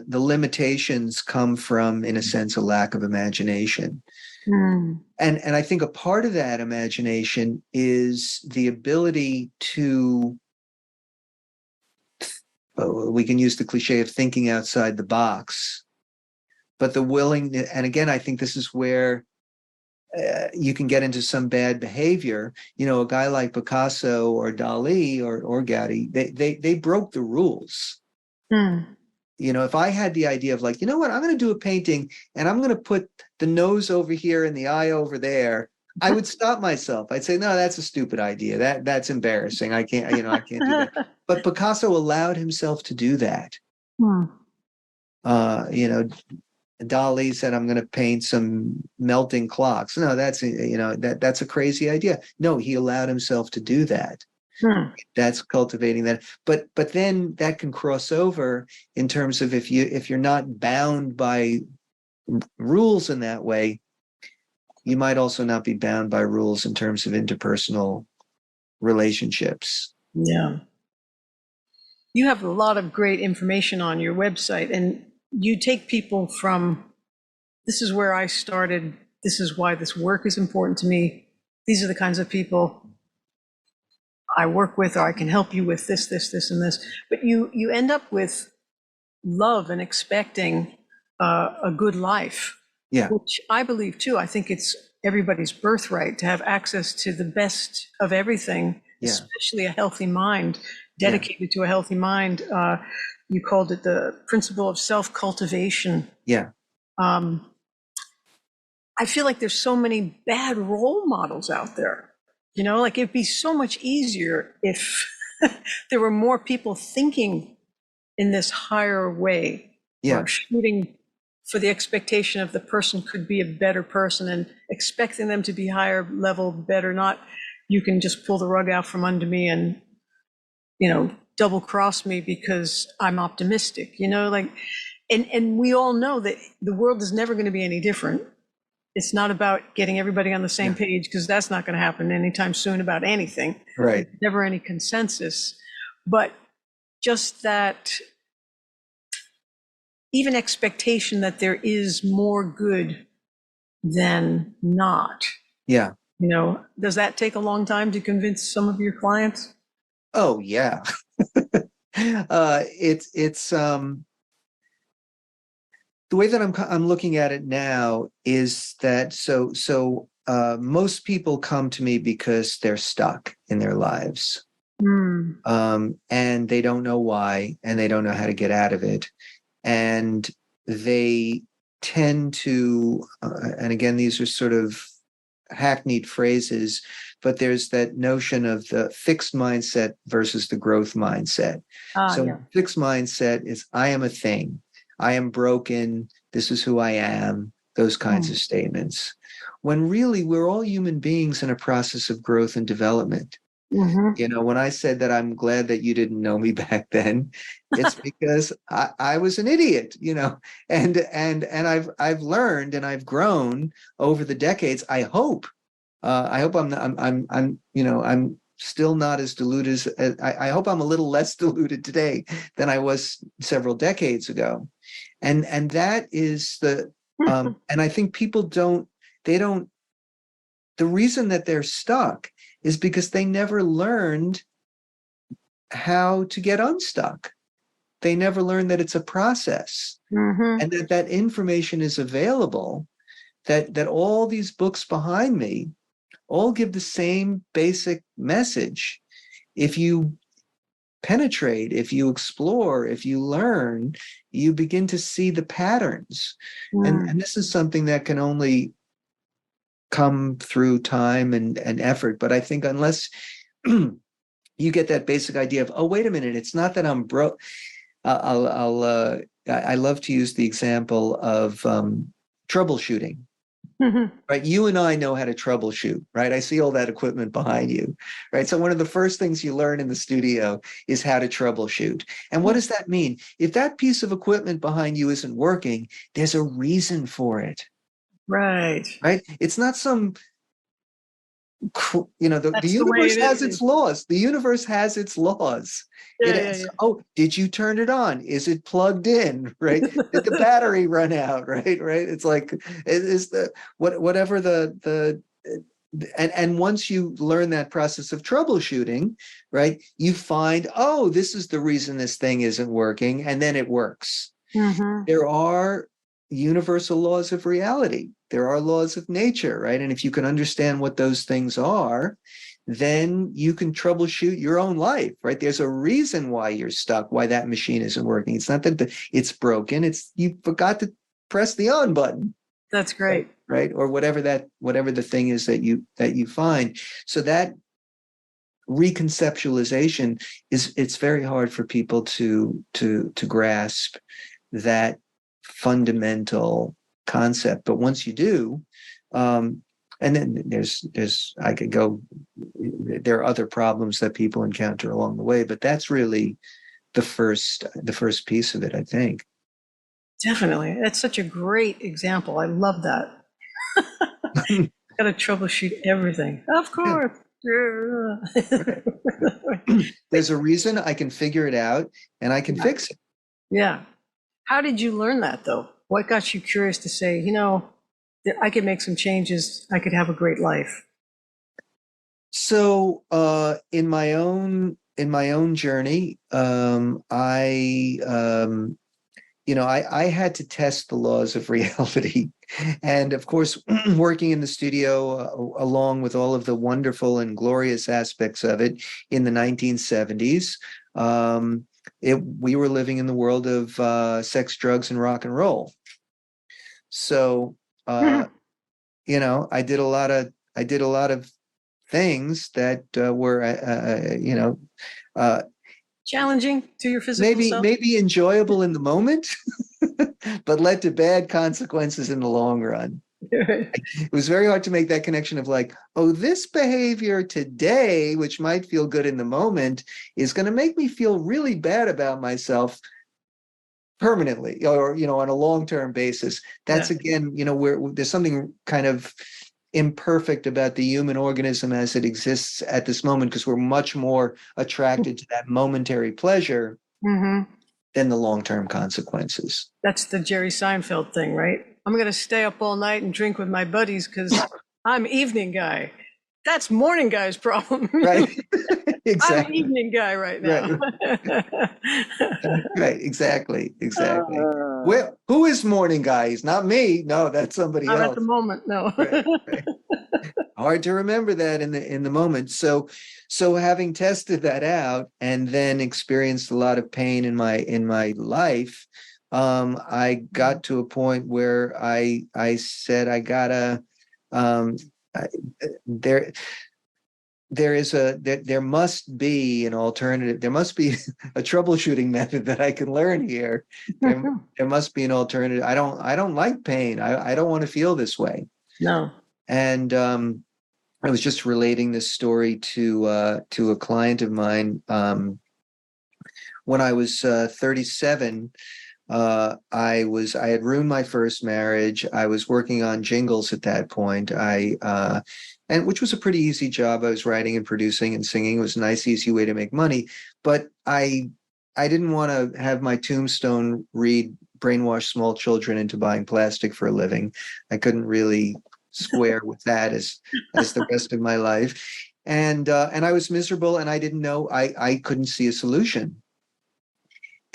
limitations come from, in a sense, a lack of imagination. And I think a part of that imagination is the ability to, we can use the cliche of thinking outside the box, but the willingness, and again, I think this is where you can get into some bad behavior. A guy like Picasso or Dali or Gaudi, they broke the rules. If I had the idea of like, I'm going to do a painting and I'm going to put the nose over here and the eye over there, I would stop myself. I'd say, no, that's a stupid idea. That's embarrassing. I can't do that. But Picasso allowed himself to do that. Dali said, I'm going to paint some melting clocks. No, that's a crazy idea. No, he allowed himself to do that. That's cultivating that. But then that can cross over in terms of if you're not bound by rules in that way, you might also not be bound by rules in terms of interpersonal relationships. Yeah. You have a lot of great information on your website, and you take people from, this is where I started, this is why this work is important to me, these are the kinds of people I work with, or I can help you with this, and this. But you end up with love and expecting a good life, which I believe too. I think it's everybody's birthright to have access to the best of everything, especially a healthy mind, dedicated to a healthy mind. You called it the principle of self-cultivation. Yeah. I feel like there's so many bad role models out there. Like it'd be so much easier if there were more people thinking in this higher way, or shooting for the expectation of the person could be a better person and expecting them to be higher level, better, not you can just pull the rug out from under me and, double cross me because I'm optimistic, and we all know that the world is never going to be any different. It's not about getting everybody on the same page, because that's not going to happen anytime soon about anything. Right. There's never any consensus. But just that even expectation that there is more good than not. Yeah. Does that take a long time to convince some of your clients? Oh, yeah. It's the way that I'm looking at it now is that so most people come to me because they're stuck in their lives, and they don't know why, and they don't know how to get out of it, and they tend to, and again, these are sort of hackneyed phrases, but there's that notion of the fixed mindset versus the growth mindset. Fixed mindset is I am a thing. I am broken. This is who I am. Those kinds of statements. When really we're all human beings in a process of growth and development. When I said that I'm glad that you didn't know me back then, it's because I was an idiot, and I've learned and I've grown over the decades. I hope I'm still not as deluded as I hope I'm a little less deluded today than I was several decades ago. And that is And I think people they don't, the reason that they're stuck is because they never learned how to get unstuck. They never learned that it's a process, and that information is available, that all these books behind me all give the same basic message. If you penetrate, if you explore, if you learn, you begin to see the patterns. And this is something that can only come through time and effort. But I think unless you get that basic idea of, oh, wait a minute, it's not that I'm broke. I love to use the example of troubleshooting. Right, you and I know how to troubleshoot, right? I see all that equipment behind you, right? So one of the first things you learn in the studio is how to troubleshoot. And what does that mean? If that piece of equipment behind you isn't working, there's a reason for it. Right. It's not some, the universe has its laws. The universe has its laws. Oh, did you turn it on? Is it plugged in? Right? Did the battery run out? Right? It's like, is the whatever and once you learn that process of troubleshooting, right, you find, oh, this is the reason this thing isn't working, and then it works. There are universal laws of reality. There are laws of nature, right? And if you can understand what those things are, then you can troubleshoot your own life, right? There's a reason why you're stuck, why that machine isn't working. It's not that it's broken. It's you forgot to press the on button. That's great. Right? Or whatever the thing is that you find. So that reconceptualization it's very hard for people to grasp that fundamental concept. But once you do, and then there's I could go, there are other problems that people encounter along the way, but that's really the first piece of it, I think. Definitely. That's such a great example. I love that. Got to troubleshoot everything. Of course. Yeah. There's a reason, I can figure it out, and I can fix it. Yeah. How did you learn that, though? What got you curious to say, I could make some changes, I could have a great life? So in my own journey, I had to test the laws of reality. And of course, working in the studio, along with all of the wonderful and glorious aspects of it in the 1970s, we were living in the world of sex, drugs, and rock and roll. So, I did a lot of things that were, challenging to your physical self? Maybe enjoyable in the moment, but led to bad consequences in the long run. It was very hard to make that connection of like, oh, this behavior today, which might feel good in the moment, is going to make me feel really bad about myself permanently, or on a long-term basis. That's again, where there's something kind of imperfect about the human organism as it exists at this moment, because we're much more attracted to that momentary pleasure than the long-term consequences. That's the Jerry Seinfeld thing, right? I'm going to stay up all night and drink with my buddies because I'm evening guy. That's morning guy's problem. Right. Exactly. I'm an evening guy right now. Right. Exactly. Who is morning guy? He's not me. No, that's somebody else. Not at the moment. No. Right. Hard to remember that in the moment. So having tested that out and then experienced a lot of pain in my life, I got to a point where I said I gotta there must be an alternative. There must be a troubleshooting method that I can learn here. There must be an alternative. I don't like pain. I don't want to feel this way. No. And I was just relating this story to a client of mine. When I was 37, I had ruined my first marriage. I was working on jingles at that point. And which was a pretty easy job. I was writing and producing and singing. It was a nice, easy way to make money. But I didn't want to have my tombstone read brainwash small children into buying plastic for a living. I couldn't really square with that as the rest of my life. And I was miserable, and I didn't know, I couldn't see a solution.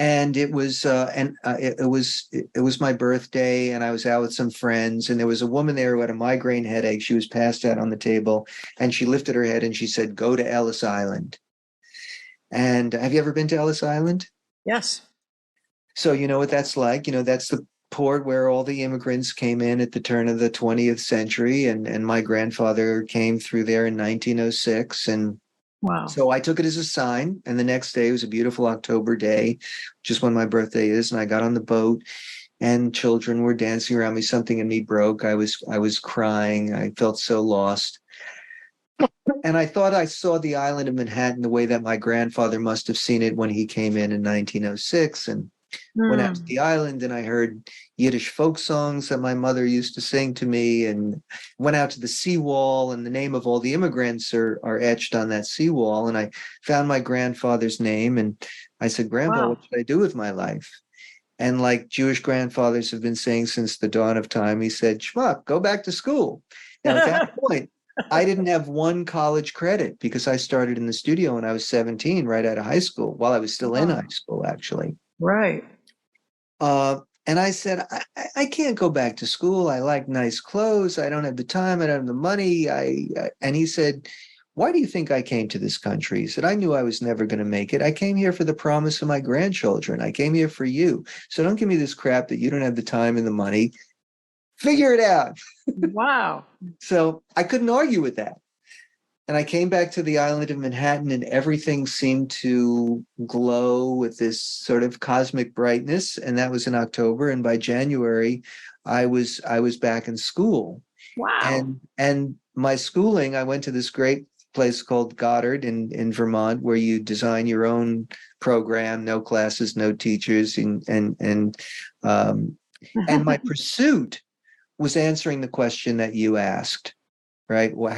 And it was it was my birthday, and I was out with some friends, and there was a woman there who had a migraine headache. She was passed out on the table, and she lifted her head and she said, "Go to Ellis Island." And have you ever been to Ellis Island? Yes. So you know what that's like. You know, that's the port where all the immigrants came in at the turn of the 20th century, and my grandfather came through there in 1906. And Wow. so I took it as a sign. And the next day was a beautiful October day, just when my birthday is. And I got on the boat, and children were dancing around me. Something in me broke. I was crying. I felt so lost. And I thought I saw the island of Manhattan the way that my grandfather must have seen it when he came in 1906, and went out to the island, and I heard Yiddish folk songs that my mother used to sing to me, and went out to the seawall, and the name of all the immigrants are etched on that seawall. And I found my grandfather's name, and I said, "Grandpa, Wow. what should I do with my life?" And like Jewish grandfathers have been saying since the dawn of time, he said, "Shmuck, go back to school." Now, at that point, I didn't have one college credit because I started in the studio when I was 17, right out of high school, while I was still in high school, actually. Right. And I said, I can't go back to school. I like nice clothes. I don't have the time. I don't have the money. And he said, "Why do you think I came to this country?" He said, "I knew I was never going to make it. I came here for the promise of my grandchildren. I came here for you. So don't give me this crap that you don't have the time and the money. Figure it out." Wow. So I couldn't argue with that. And I came back to the island of Manhattan, and everything seemed to glow with this sort of cosmic brightness. And that was in October. And by January, I was back in school. Wow. And my schooling, I went to this great place called Goddard in Vermont, where you design your own program, no classes, no teachers, and my pursuit was answering the question that you asked. Right? What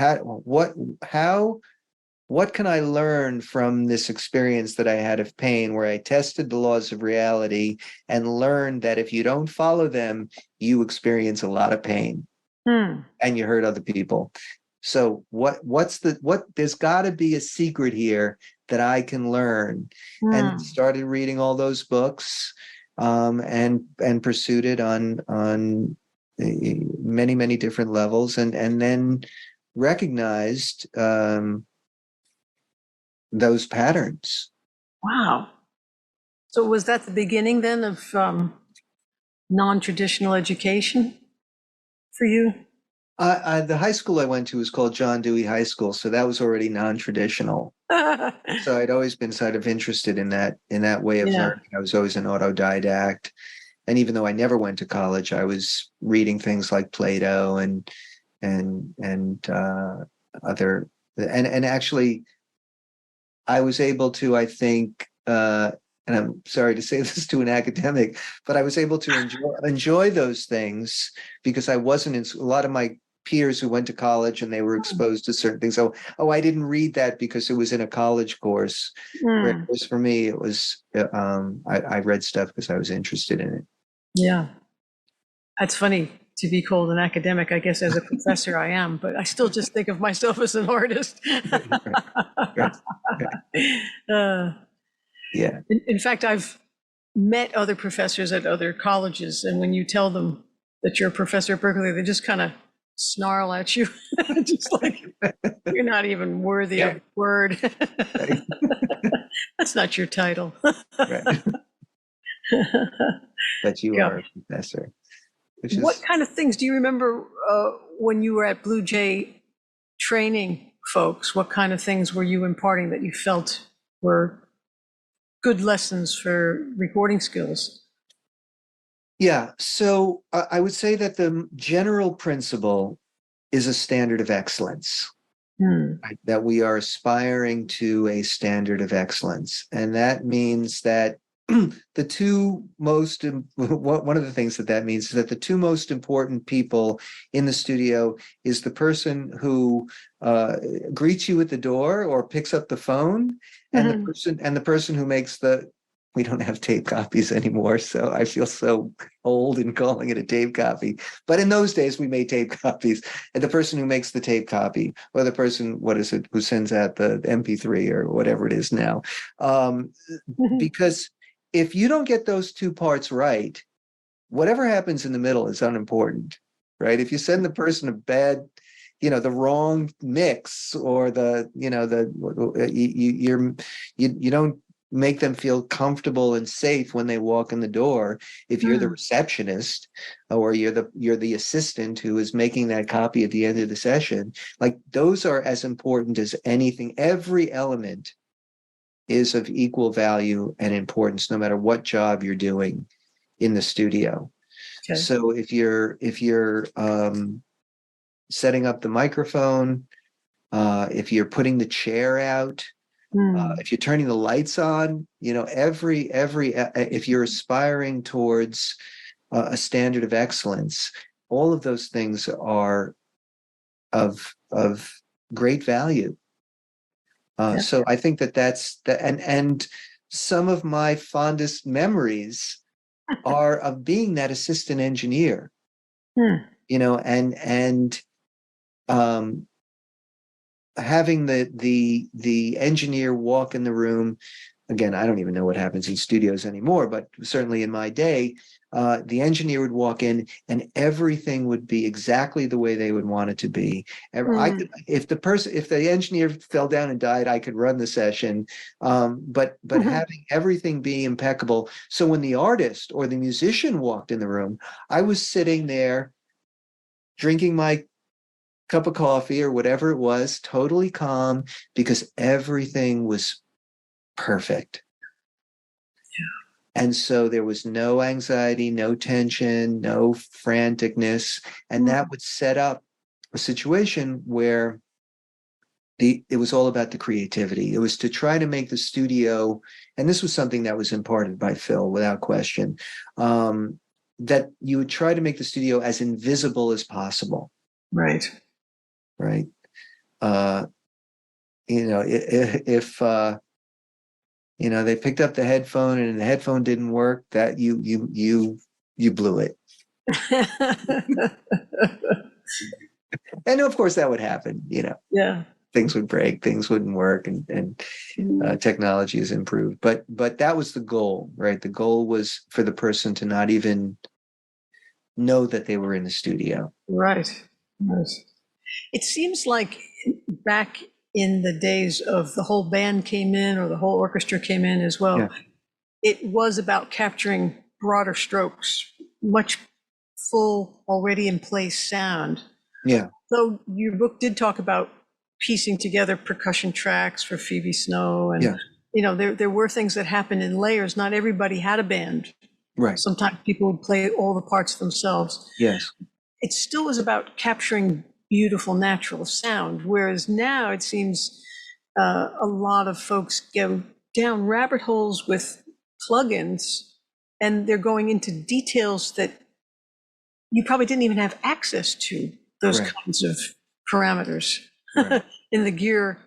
can I learn from this experience that I had of pain, where I tested the laws of reality and learned that if you don't follow them, you experience a lot of pain and you hurt other people. So there's got to be a secret here that I can learn. And started reading all those books, and pursued it on many, many different levels, and then recognized those patterns. Wow. So was that the beginning then of non-traditional education for you? The high school I went to was called John Dewey High School, so that was already non-traditional. So I'd always been sort of interested in that way of learning. I was always an autodidact. And even though I never went to college, I was reading things like Plato and other, and actually I was able to, I think, and I'm sorry to say this to an academic, but I was able to enjoy those things because I wasn't in a lot of my peers who went to college and they were exposed to certain things. So, I didn't read that because it was in a college course. Whereas for me, it was, I read stuff because I was interested in it. Yeah. That's funny to be called an academic. I guess as a professor I am, but I still just think of myself as an artist. Right. Yeah. In fact, I've met other professors at other colleges, and when you tell them that you're a professor at Berkeley, they just kind of snarl at you, just like you're not even worthy of the word. Right. That's not your title. Right. But you are a professor. What kind of things do you remember when you were at Blue Jay training folks? What kind of things were you imparting that you felt were good lessons for recording skills? Yeah, so I would say that the general principle is a standard of excellence, right? That we are aspiring to a standard of excellence. And that means that the two most, one of the things that means is that the two most important people in the studio is the person who greets you at the door or picks up the phone, and the person who makes the we don't have tape copies anymore. So I feel so old in calling it a tape copy. But in those days, we made tape copies. And the person who makes the tape copy, or the person, what is it, who sends out the MP3 or whatever it is now. Because if you don't get those two parts right, whatever happens in the middle is unimportant, right? If you send the person a bad, the wrong mix, or you don't make them feel comfortable and safe when they walk in the door. If you're the receptionist, or you're the assistant who is making that copy at the end of the session, like, those are as important as anything. Every element is of equal value and importance, no matter what job you're doing in the studio. Okay. So if you're setting up the microphone, if you're putting the chair out, if you're turning the lights on, if you're aspiring towards a standard of excellence, all of those things are of great value. So I think that's and some of my fondest memories are of being that assistant engineer, and having the engineer walk in the room. Again, I don't even know what happens in studios anymore, but certainly in my day, the engineer would walk in and everything would be exactly the way they would want it to be. If the engineer fell down and died, I could run the session. But having everything be impeccable. So when the artist or the musician walked in the room, I was sitting there drinking my cup of coffee or whatever it was, totally calm, because everything was perfect. And so there was no anxiety, no tension, no franticness. And that would set up a situation where it was all about the creativity. It was to try to make the studio, and this was something that was imparted by Phil without question, that you would try to make the studio as invisible as possible. Right. Right. If they picked up the headphone and the headphone didn't work, that you blew it. And of course that would happen, Yeah. Things would break, things wouldn't work, and technology has improved. But that was the goal, right? The goal was for the person to not even know that they were in the studio. Right. It seems like back in the days of the whole band came in or the whole orchestra came in as well, it was about capturing broader strokes, much full, already in place sound. Yeah. So your book did talk about piecing together percussion tracks for Phoebe Snow. And, there were things that happened in layers. Not everybody had a band. Right. Sometimes people would play all the parts themselves. Yes. It still was about capturing beautiful natural sound, whereas now it seems a lot of folks go down rabbit holes with plugins, and they're going into details that you probably didn't even have access to, those kinds of parameters in the gear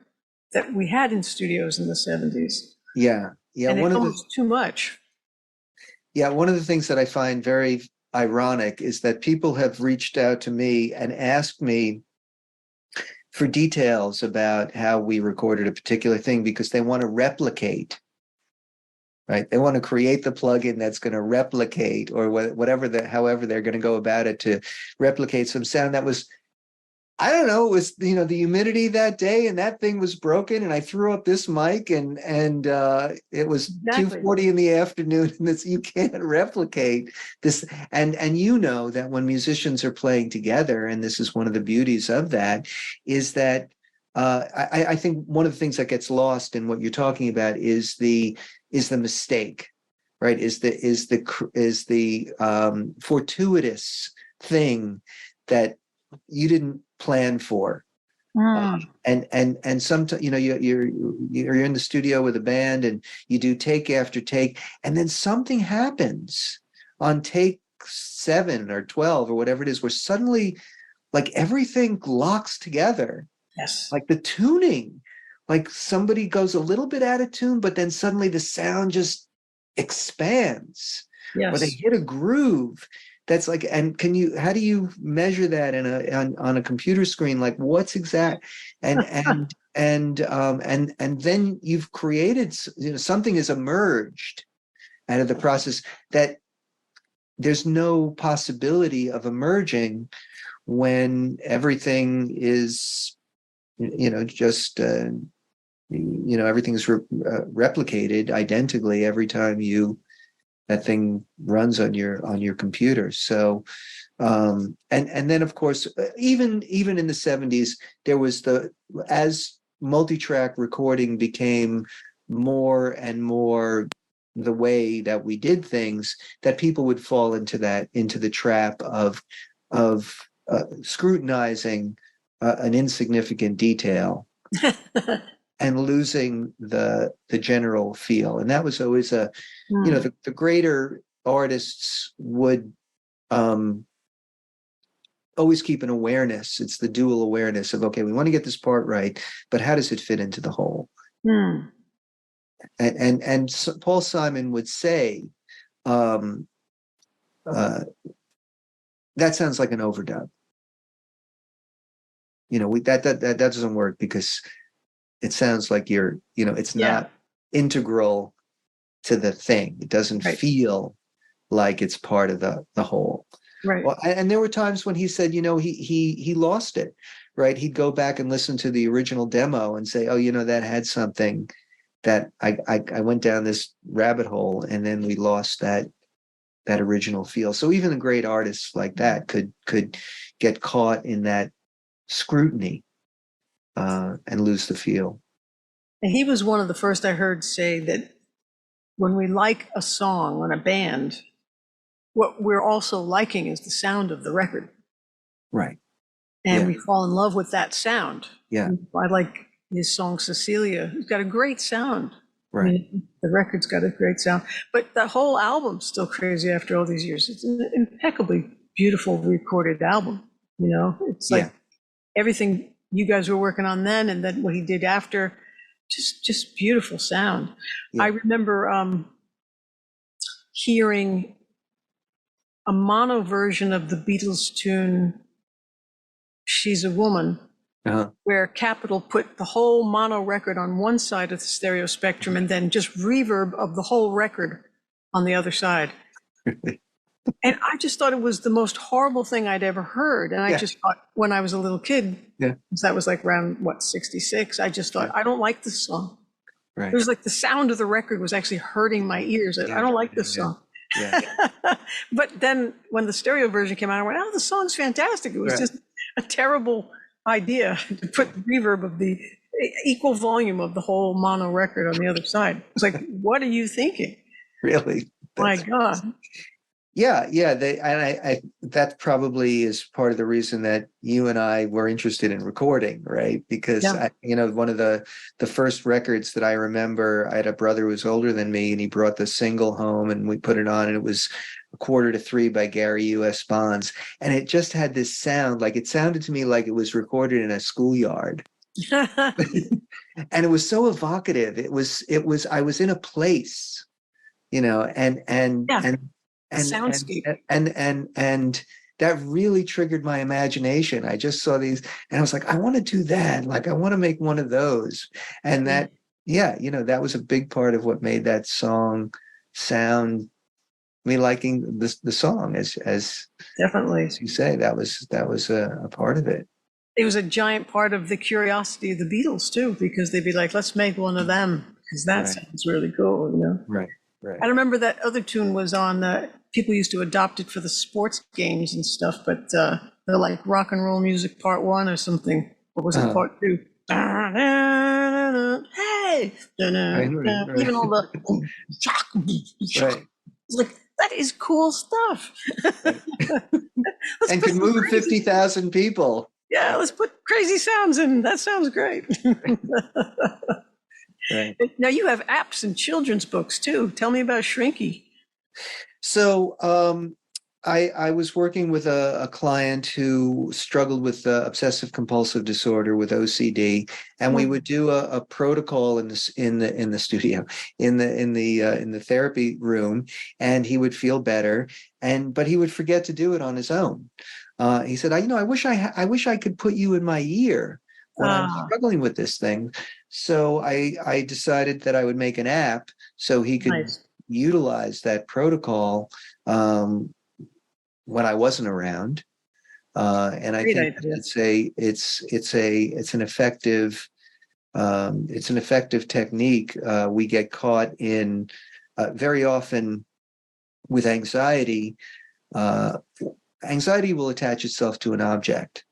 that we had in studios in the 70s. Yeah. And it's almost too much. Yeah, one of the things that I find very ironic is that people have reached out to me and asked me for details about how we recorded a particular thing because they want to replicate, right? They want to create the plugin that's going to replicate, or however they're going to go about it, to replicate some sound that was, I don't know, it was, the humidity that day and that thing was broken and I threw up this mic and it was 2:40 in the afternoon, and you can't replicate this. And that when musicians are playing together, and this is one of the beauties of that, is that I think one of the things that gets lost in what you're talking about is the mistake, right? Is the fortuitous thing that you didn't plan for. And sometimes you're in the studio with a band and you do take after take, and then something happens on take 7 or 12 or whatever it is, where suddenly like everything locks together. Yes. Like the tuning, like somebody goes a little bit out of tune, but then suddenly the sound just expands, or they Yes. hit a groove that's like, and how do you measure that on a computer screen? Like what's exact, and then you've created, something has emerged out of the process that there's no possibility of emerging when everything is, just, everything's replicated identically every time that thing runs on your computer. So, and then of course, even in the 70s, there was as multi-track recording became more and more the way that we did things, that people would fall into the trap of scrutinizing an insignificant detail and losing the general feel. And that was always the greater artists would always keep an awareness. It's the dual awareness of, okay, we want to get this part right, but how does it fit into the whole? And Paul Simon would say, that sounds like an overdub. That doesn't work because it sounds like it's not integral to the thing. It doesn't feel like it's part of the whole. Right. Well, and there were times when he said, he lost it, right? He'd go back and listen to the original demo and say, oh, that had something that I went down this rabbit hole, and then we lost that original feel. So even the great artists like that could get caught in that scrutiny and lose the feel. And he was one of the first I heard say that when we like a song on a band, what we're also liking is the sound of the record. Right. And we fall in love with that sound. Yeah. I like his song Cecilia. It's got a great sound. Right. I mean, the record's got a great sound. But the whole album's still crazy after all these years. It's an impeccably beautiful recorded album. It's like everything you guys were working on then and then what he did after, just beautiful sound. I remember hearing a mono version of the Beatles tune She's a Woman, where Capitol put the whole mono record on one side of the stereo spectrum and then just reverb of the whole record on the other side. And I just thought it was the most horrible thing I'd ever heard. And I just thought, when I was a little kid, that was like around 66, I just thought, I don't like this song. Right. It was like the sound of the record was actually hurting my ears. I don't like this song. But then when the stereo version came out, I went, oh, the song's fantastic. It was just a terrible idea to put reverb of the equal volume of the whole mono record on the other side. It's like, what are you thinking? Really? My God. Yeah. That probably is part of the reason that you and I were interested in recording, right? Because one of the first records that I remember, I had a brother who was older than me, and he brought the single home, and we put it on, and it was 2:45 by Gary U.S. Bonds, and it just had this sound, like it sounded to me like it was recorded in a schoolyard. And it was so evocative. It was I was in a place, soundscape. And that really triggered my imagination. I just saw these and I was like, I want to do that. Like, I want to make one of those. And that, that was a big part of what made that song sound, me liking the song as definitely, as you say, that was a part of it. It was a giant part of the curiosity of the Beatles too, because they'd be like, let's make one of them because that sounds really cool, Right. I remember that other tune was on, people used to adopt it for the sports games and stuff, but they're like Rock and Roll Music Part 1 or something. What was it, Part 2? Hey! Even all the... It's like, that is cool stuff. And could move 50,000 people. Yeah, let's put crazy sounds in. That sounds great. Right. Now you have apps and children's books too. Tell me about Shrinky. So I was working with a client who struggled with obsessive compulsive disorder with OCD, and we Hmm. would do a protocol in this in the studio in the therapy room, and he would feel better, but he would forget to do it on his own. He said, I wish I wish I could put you in my ear when I'm Ah, struggling with this thing. So I decided that I would make an app so he could nice. utilize that protocol. When I wasn't around. And I Great think idea. it's an effective technique. We get caught in very often with anxiety. Uh, Anxiety will attach itself to an object.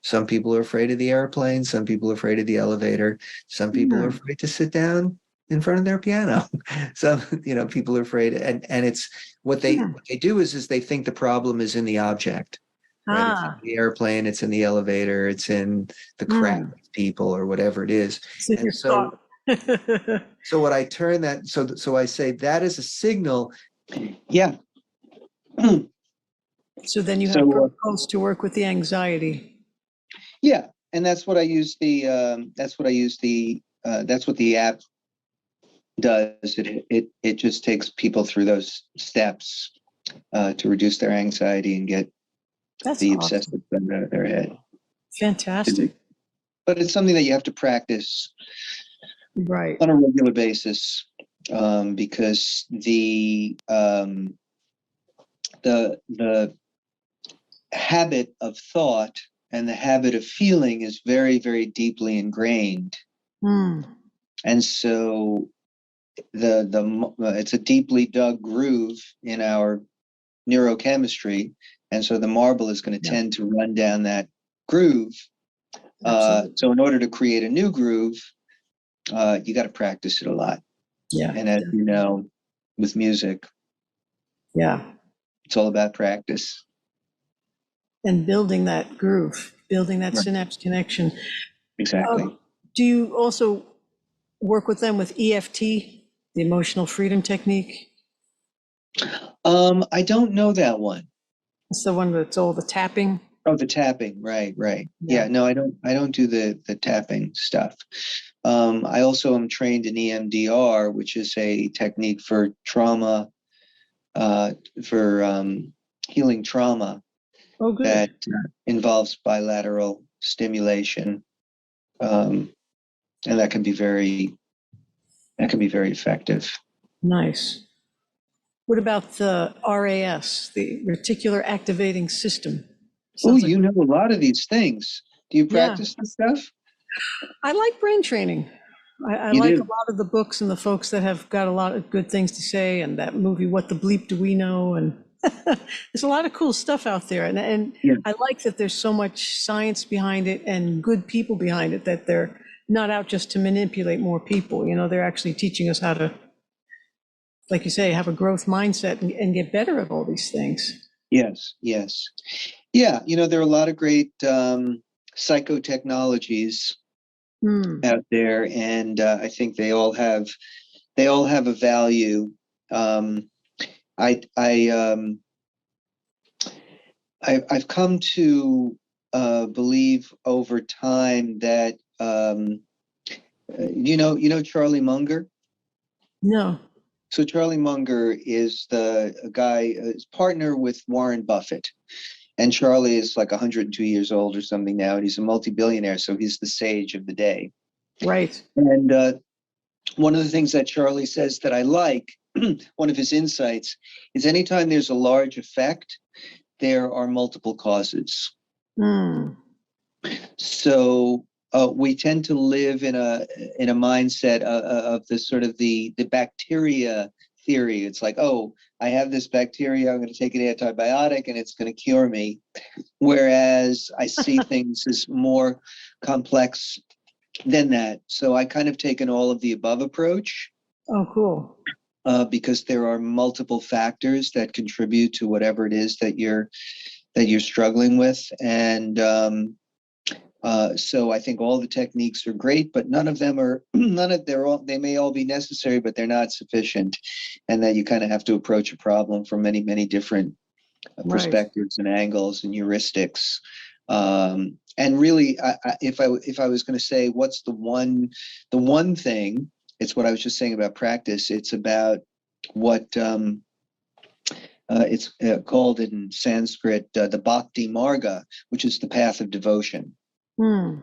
Some people are afraid of the airplane. Some people are afraid of the elevator. Some people are Hmm. afraid to sit down in front of their piano. Some, people are afraid, and it's Hmm. what they do is they think the problem is in the object, right? It's in Ah. the airplane, it's in the elevator, it's in the crowd Hmm. of people or whatever it is. It's in And your thought. so what I turn that so I say that is a signal. Yeah. So then you have So protocols to work with the anxiety. yeah, and that's what I use that's what the app does. It just takes people through those steps to reduce their anxiety and get That's the awesome. obsessive out of their head. Fantastic. But it's something that you have to practice Right. on a regular basis, because the habit of thought and the habit of feeling is very, very deeply ingrained. Hmm. And so it's a deeply dug groove in our neurochemistry, and so the marble is going to Yeah, tend to run down that groove. absolutely. So in order to create a new groove, you got to practice it a lot. Yeah. And as you know, with music, Yeah. it's all about practice. And building that groove, building that Right. synapse connection. Exactly. Do you also work with them with EFT, the emotional freedom technique? I don't know that one. It's the one that's all the tapping. Oh, the tapping, right, right. Yeah. Yeah, no, I don't do the tapping stuff. I also am trained in EMDR, which is a technique for trauma, for healing trauma Oh, good. that involves bilateral stimulation, um, and that can be very effective. Nice. What about the RAS, the reticular activating system? Oh, Sounds like, you know a lot of these things. Do you yeah, practice this stuff? I like brain training. I You like a do. lot of the books and the folks that have got a lot of good things to say, and that movie, What the Bleep Do We Know? And there's a lot of cool stuff out there. And Yeah. I like that there's so much science behind it and good people behind it, that they're not out just to manipulate more people. They're actually teaching us how to, like you say, have a growth mindset and get better at all these things. Yes. Yes. Yeah. There are a lot of great psychotechnologies Hmm. out there, and I think they all have a value. Um, I I I've come to believe over time that you know Charlie Munger. No. So Charlie Munger is the guy, his partner with Warren Buffett, and Charlie is like 102 years old or something now, and he's a multi-billionaire, so he's the sage of the day. Right. And one of the things that Charlie says that I like, one of his insights, is anytime there's a large effect, there are multiple causes. Hmm. So we tend to live in a mindset of the sort of the bacteria theory. It's like, oh, I have this bacteria, I'm going to take an antibiotic and it's going to cure me. Whereas I see things as more complex than that. So I kind of take an all of the above approach. Oh, cool. Because there are multiple factors that contribute to whatever it is that you're struggling with, and so I think all the techniques are great, but none of them are they may all be necessary, but they're not sufficient, and that you kind of have to approach a problem from many different Right. perspectives and angles and heuristics. And really, if I was going to say what's the one thing, it's what I was just saying about practice. It's about what it's called in Sanskrit the Bhakti Marga, which is the path of devotion. Hmm.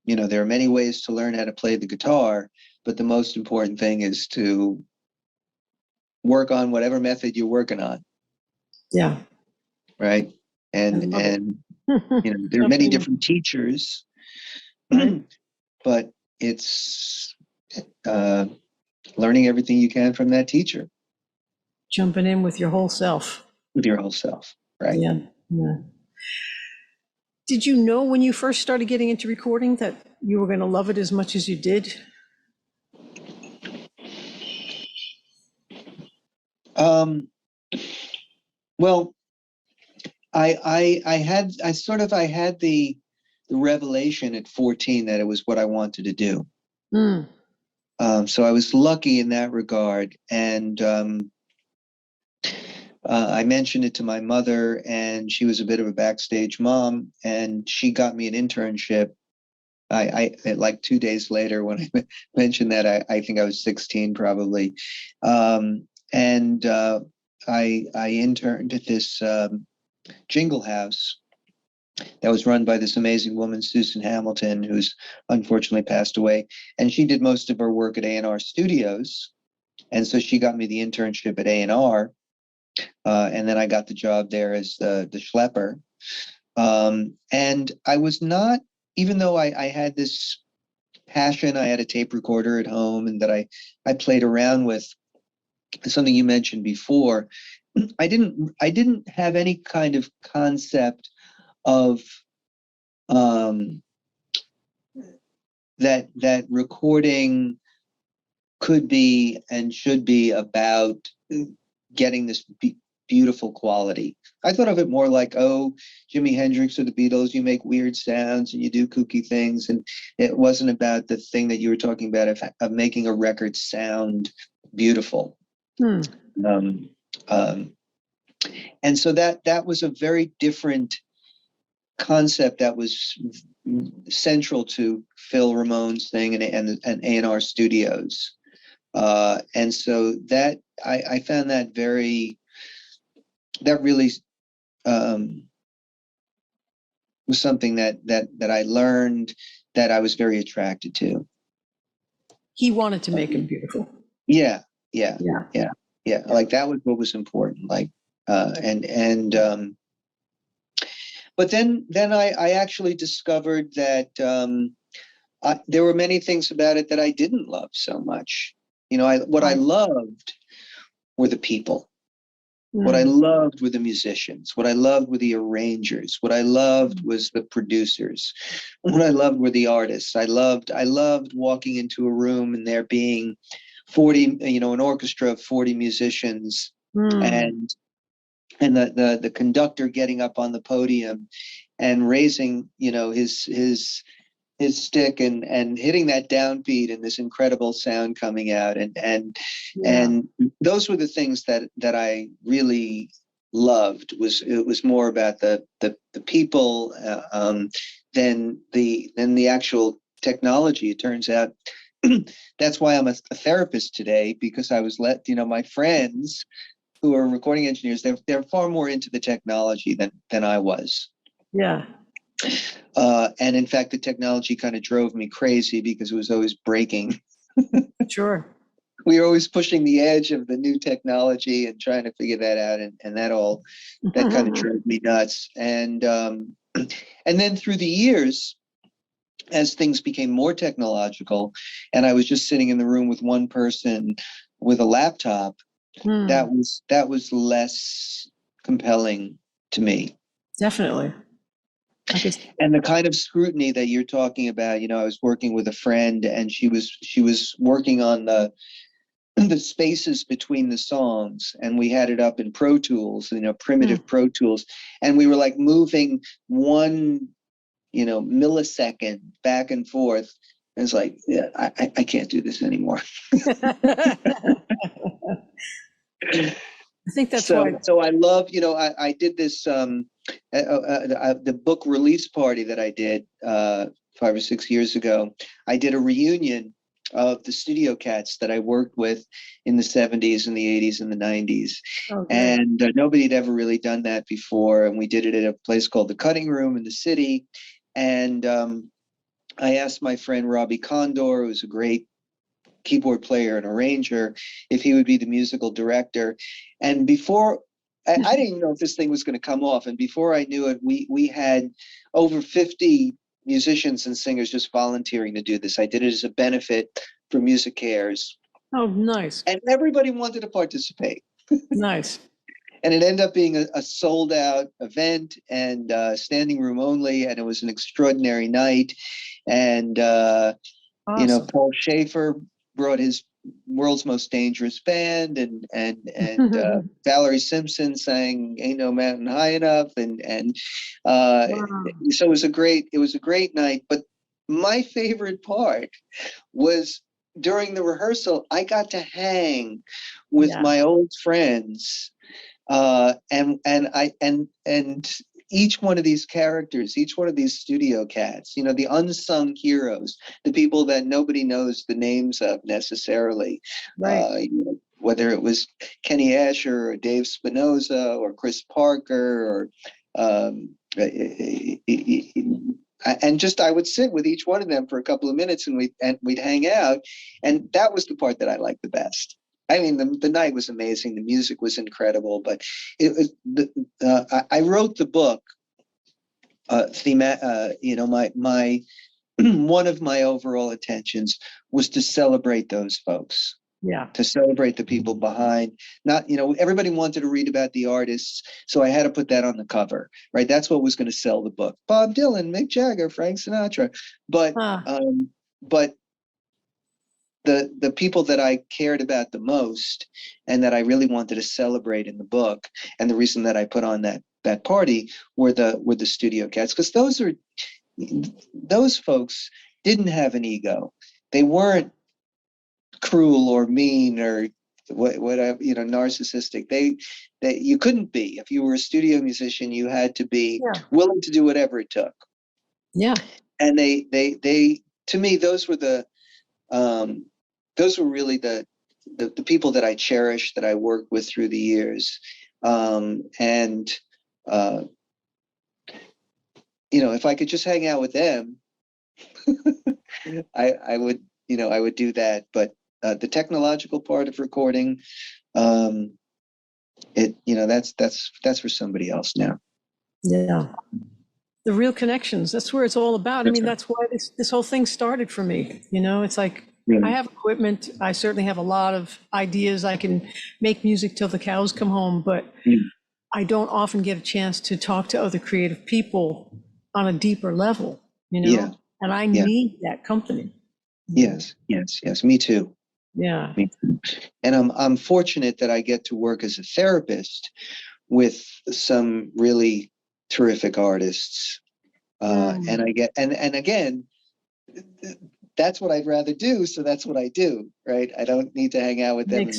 You know, there are many ways to learn how to play the guitar, but the most important thing is to work on whatever method you're working on, Yeah. right? I love it. And you know, there are many Jumping in. different teachers, Right. but it's uh, learning everything you can from that teacher Jumping in with your whole self. with your whole self, right? Yeah. Yeah. Did you know when you first started getting into recording that you were going to love it as much as you did? Um, well, I had the revelation at 14 that it was what I wanted to do. Hmm. So I was lucky in that regard, and I mentioned it to my mother, and she was a bit of a backstage mom, and she got me an internship. I like 2 days later when I mentioned that I think I was 16 probably, and I interned at this jingle house that was run by this amazing woman, Susan Hamilton, who's unfortunately passed away, and she did most of her work at A&R Studios, and so she got me the internship at A&R, and then I got the job there as the schlepper. And I was not, even though I had this passion, I had a tape recorder at home and that I played around with, something you mentioned before. I didn't have any kind of concept of um, that recording could be and should be about getting this beautiful quality. I thought of it more like, oh, Jimi Hendrix or the Beatles, you make weird sounds and you do kooky things. And it wasn't about the thing that you were talking about of making a record sound beautiful. Hmm. Um, um, and so that was a very different concept that was central to Phil Ramone's thing and A&R Studios. And so that I found that that really was something that I learned that I was very attracted to. He wanted to make him beautiful. Yeah, yeah, Yeah. yeah, yeah. Yeah. Like that was what was important. Like, and but then I actually discovered that there were many things about it that I didn't love so much. You know, what I loved were the people. What I Hmm. loved were the musicians. What I loved were the arrangers. What I loved was the producers. What I loved were the artists. I loved walking into a room and there being 40, you know, an orchestra of 40 musicians, Hmm. and the conductor getting up on the podium and raising, you know, his stick and hitting that downbeat and this incredible sound coming out, Yeah. and those were the things that I really loved. It was more about the people than the actual technology. It turns out that's why I'm a therapist today, because I was my friends who are recording engineers, they're far more into the technology than I was. Yeah. And in fact, the technology kind of drove me crazy because it was always breaking. Sure. We were always pushing the edge of the new technology and trying to figure that out. And that kind of drove me nuts. And then through the years, as things became more technological and I was just sitting in the room with one person with a laptop, Hmm. that was less compelling to me. Definitely. And the kind of scrutiny that you're talking about, I was working with a friend and she was working on the spaces between the songs, and we had it up in Pro Tools, primitive Pro Tools, and we were like moving one, millisecond back and forth. And it's like, yeah, I can't do this anymore. I think that's So, why. so I love, I did this, the book release party that I did 5 or 6 years ago. I did a reunion of the studio cats that I worked with in the 70s and the 80s and the 90s. Oh, great. And nobody had ever really done that before. And we did it at a place called the Cutting Room in the city. And I asked my friend Robbie Condor, who's a great keyboard player and arranger, if he would be the musical director. And before, I didn't know if this thing was going to come off. And before I knew it, we had over 50 musicians and singers just volunteering to do this. I did it as a benefit for Music Cares. Oh, nice. And everybody wanted to participate. Nice. And it ended up being a sold out event and standing room only. And it was an extraordinary night. And, Awesome. Paul Schaefer brought his World's Most Dangerous Band, and Valerie Simpson sang "Ain't No Mountain High Enough," and Wow. so it was a great night. But my favorite part was during the rehearsal. I got to hang with my old friends, and each one of these characters, each one of these studio cats, the unsung heroes, the people that nobody knows the names of necessarily, Right. Whether it was Kenny Asher or Dave Spinoza or Chris Parker, or and just I would sit with each one of them for a couple of minutes, and we'd hang out, and that was the part that I liked the best. I mean, the night was amazing. The music was incredible, but it was I wrote the book. My one of my overall intentions was to celebrate those folks. Yeah. To celebrate the people behind. Not, everybody wanted to read about the artists, so I had to put that on the cover, right? That's what was going to sell the book. Bob Dylan, Mick Jagger, Frank Sinatra, but the people that I cared about the most and that I really wanted to celebrate in the book, and the reason that I put on that party were the studio cats, because those folks didn't have an ego. They weren't cruel or mean or whatever, narcissistic. They you couldn't be. If you were a studio musician, you had to be willing to do whatever it took. Yeah. And they to me, those were really the people that I cherished, that I worked with through the years. If I could just hang out with them, I would do that. But the technological part of recording, that's for somebody else now. Yeah. The real connections, that's where it's all about. I mean, that's why this whole thing started for me. It's like, I have equipment. I certainly have a lot of ideas. I can make music till the cows come home, but I don't often get a chance to talk to other creative people on a deeper level, and I need that company. Yes, me too. Yeah. And I'm fortunate that I get to work as a therapist with some really terrific artists. And I get, and again, that's what I'd rather do. So that's what I do, right? I don't need to hang out with them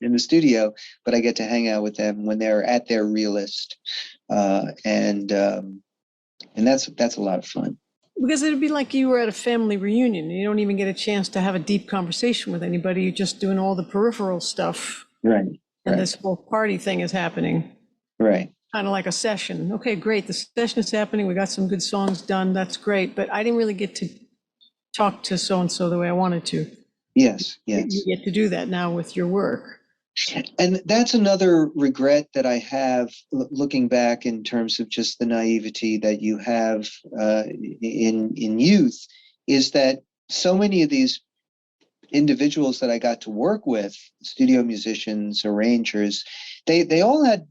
in the studio, but I get to hang out with them when they're at their realist. And that's a lot of fun. Because it'd be like you were at a family reunion. You don't even get a chance to have a deep conversation with anybody. You're just doing all the peripheral stuff. Right. And this whole party thing is happening. Right. Kind of like a session. Okay, great. The session is happening. We got some good songs done. That's great. But I didn't really get to talk to so-and-so the way I wanted to. Yes. You get to do that now with your work. And that's another regret that I have looking back, in terms of just the naivety that you have in youth, is that so many of these individuals that I got to work with, studio musicians, arrangers, they all had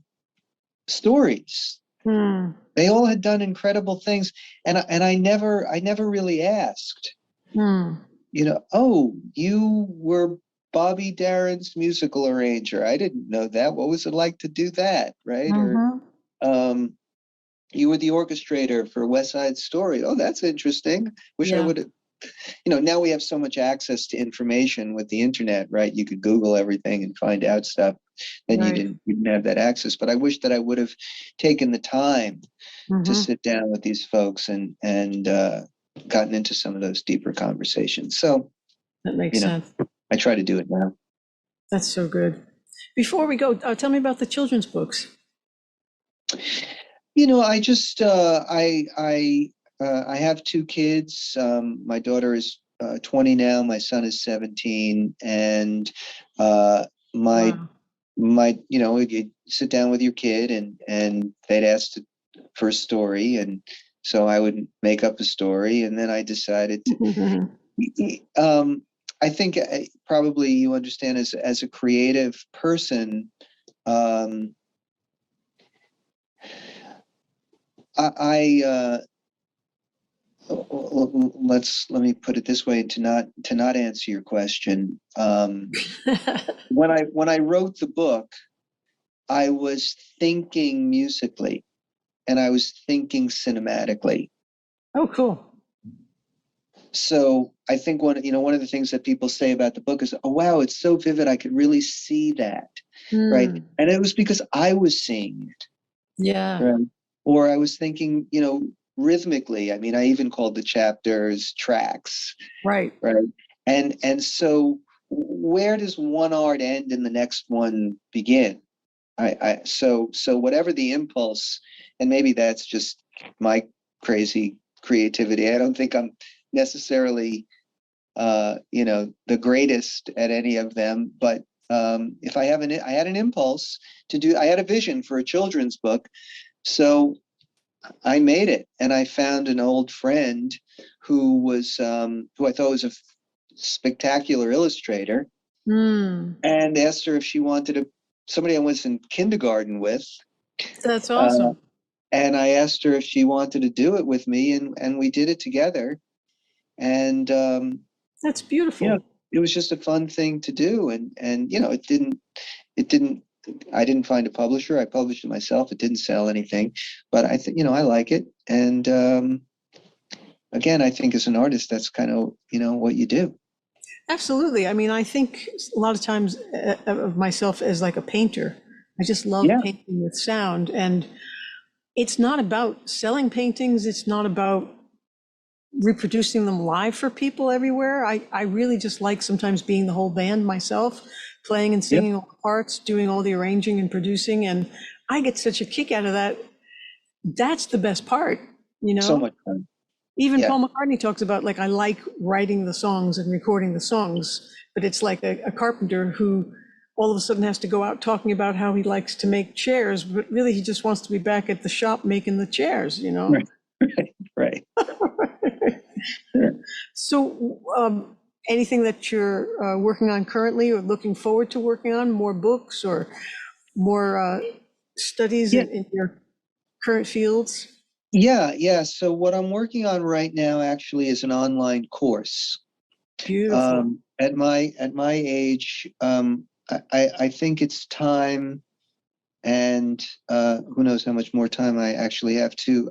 stories. They all had done incredible things, and I never really asked. Oh, you were Bobby Darin's musical arranger. I didn't know that. What was it like to do that, right? Or you were the orchestrator for West Side Story. Oh, that's interesting. Wish I would have. Now we have so much access to information with the internet, right? You could Google everything and find out stuff. then Right. you didn't have that access. But I wish that I would have taken the time to Mm-hmm. sit down with these folks and gotten into some of those deeper conversations. So, That makes sense. I try to do it now. That's so good. Before we go, tell me about the children's books. I just I have two kids. My daughter is 20 now. My son is 17, and my Wow. you sit down with your kid and they'd ask for a story, and so I would make up a story, and then I decided to. I think probably you understand as a creative person. I let me put it this way to not answer your question. When I wrote the book, I was thinking musically and I was thinking cinematically. Oh, cool. So I think one of the things that people say about the book is, oh wow, it's so vivid, I could really see that. Right. And it was because I was seeing it. Yeah. Right. Or I was thinking, rhythmically. I mean, I even called the chapters tracks. Right. Right. And so where does one art end and the next one begin? So whatever the impulse, and maybe that's just my crazy creativity. I don't think I'm necessarily the greatest at any of them, but if I had an impulse to do, I had a vision for a children's book, so I made it, and I found an old friend who I thought was a spectacular illustrator, and asked her if she wanted somebody I was in kindergarten with. That's awesome. And I asked her if she wanted to do it with me, and we did it together. And that's beautiful. It was just a fun thing to do, and it didn't. I didn't find a publisher. I published it myself. It didn't sell anything, but I think I like it. And again, I think as an artist, that's kind of what you do. Absolutely. I mean, I think a lot of times of myself as like a painter. I just love painting with sound, and it's not about selling paintings. It's not about reproducing them live for people everywhere. I really just like sometimes being the whole band myself, playing and singing all the parts, doing all the arranging and producing, and I get such a kick out of that. That's the best part, So much fun. Even Paul McCartney talks about, like, I like writing the songs and recording the songs, but it's like a carpenter who all of a sudden has to go out talking about how he likes to make chairs, but really he just wants to be back at the shop making the chairs, Right. So anything that you're working on currently or looking forward to working on, more books or more studies in your current fields? Yeah. So what I'm working on right now actually is an online course. Beautiful. At my age, I think it's time, and who knows how much more time I actually have to.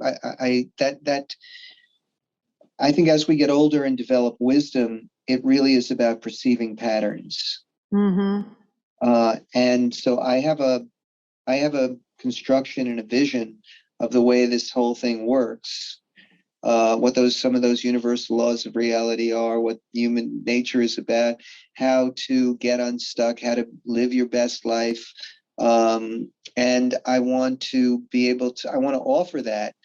I think as we get older and develop wisdom, it really is about perceiving patterns. And so I have a construction and a vision of the way this whole thing works. What some of those universal laws of reality are, what human nature is about, how to get unstuck, how to live your best life. And I want to offer that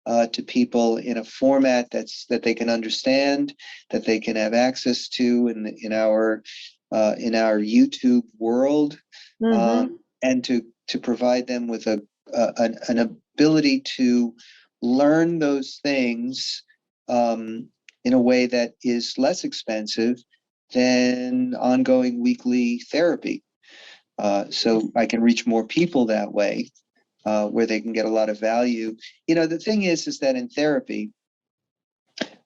to people in a format that they can understand, that they can have access to in our YouTube world, and to provide them with an ability to learn those things in a way that is less expensive than ongoing weekly therapy. So I can reach more people that way, where they can get a lot of value. The thing is that in therapy,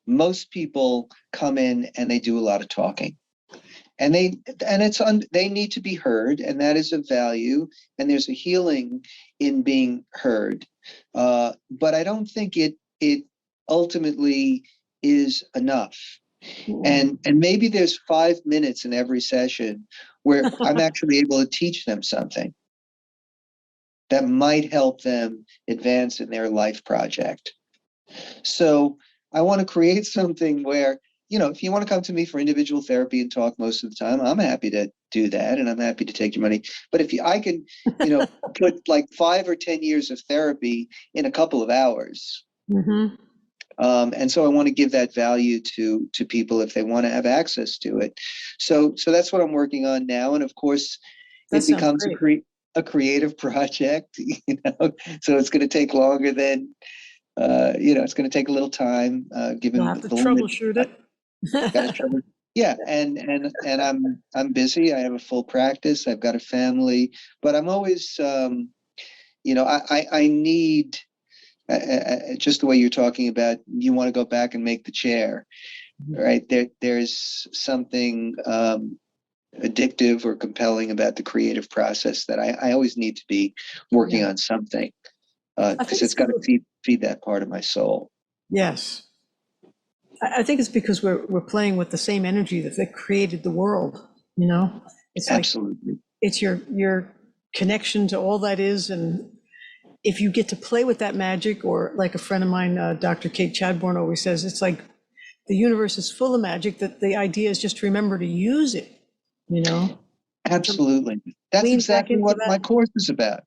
most people come in and they do a lot of talking. And they need to be heard, and that is of value. And there's a healing in being heard, but I don't think it ultimately is enough. And maybe there's 5 minutes in every session where I'm actually able to teach them something that might help them advance in their life project. So I want to create something where, if you want to come to me for individual therapy and talk most of the time, I'm happy to do that, and I'm happy to take your money. But if I can, put like 5 or 10 years of therapy in a couple of hours. Mm-hmm. And so I want to give that value to people if they want to have access to it. So that's what I'm working on now. And of course, it becomes a creative project, so it's going to take longer than, it's going to take a little time, given You'll have to the limit. troubleshoot it. Got to trouble. Yeah, and I'm busy. I have a full practice. I've got a family, but I'm always, I need. Just the way you're talking about, you want to go back and make the chair, right? There's something addictive or compelling about the creative process that I always need to be working on something, because it's got to feed that part of my soul. Yes. I think it's because we're playing with the same energy that created the world, It's Absolutely. Like, it's your connection to all that is, and if you get to play with that magic, or like a friend of mine, Dr. Kate Chadbourne always says, it's like the universe is full of magic, that the idea is just to remember to use it, Absolutely. That's exactly what my course is about.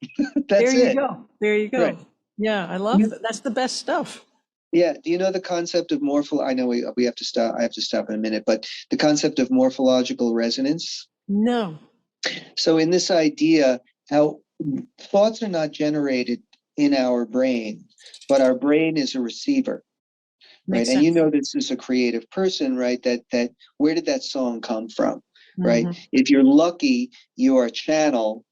That's it. There you go. Right. Yeah, I love that. That's the best stuff. Yeah. Do you know the concept of I know we have to stop. I have to stop in a minute, but the concept of morphological resonance? No. So in this idea, how thoughts are not generated in our brain, but our brain is a receiver, right? And this is a creative person, right? That where did that song come from, right? Mm-hmm. If you're lucky, you are a channel,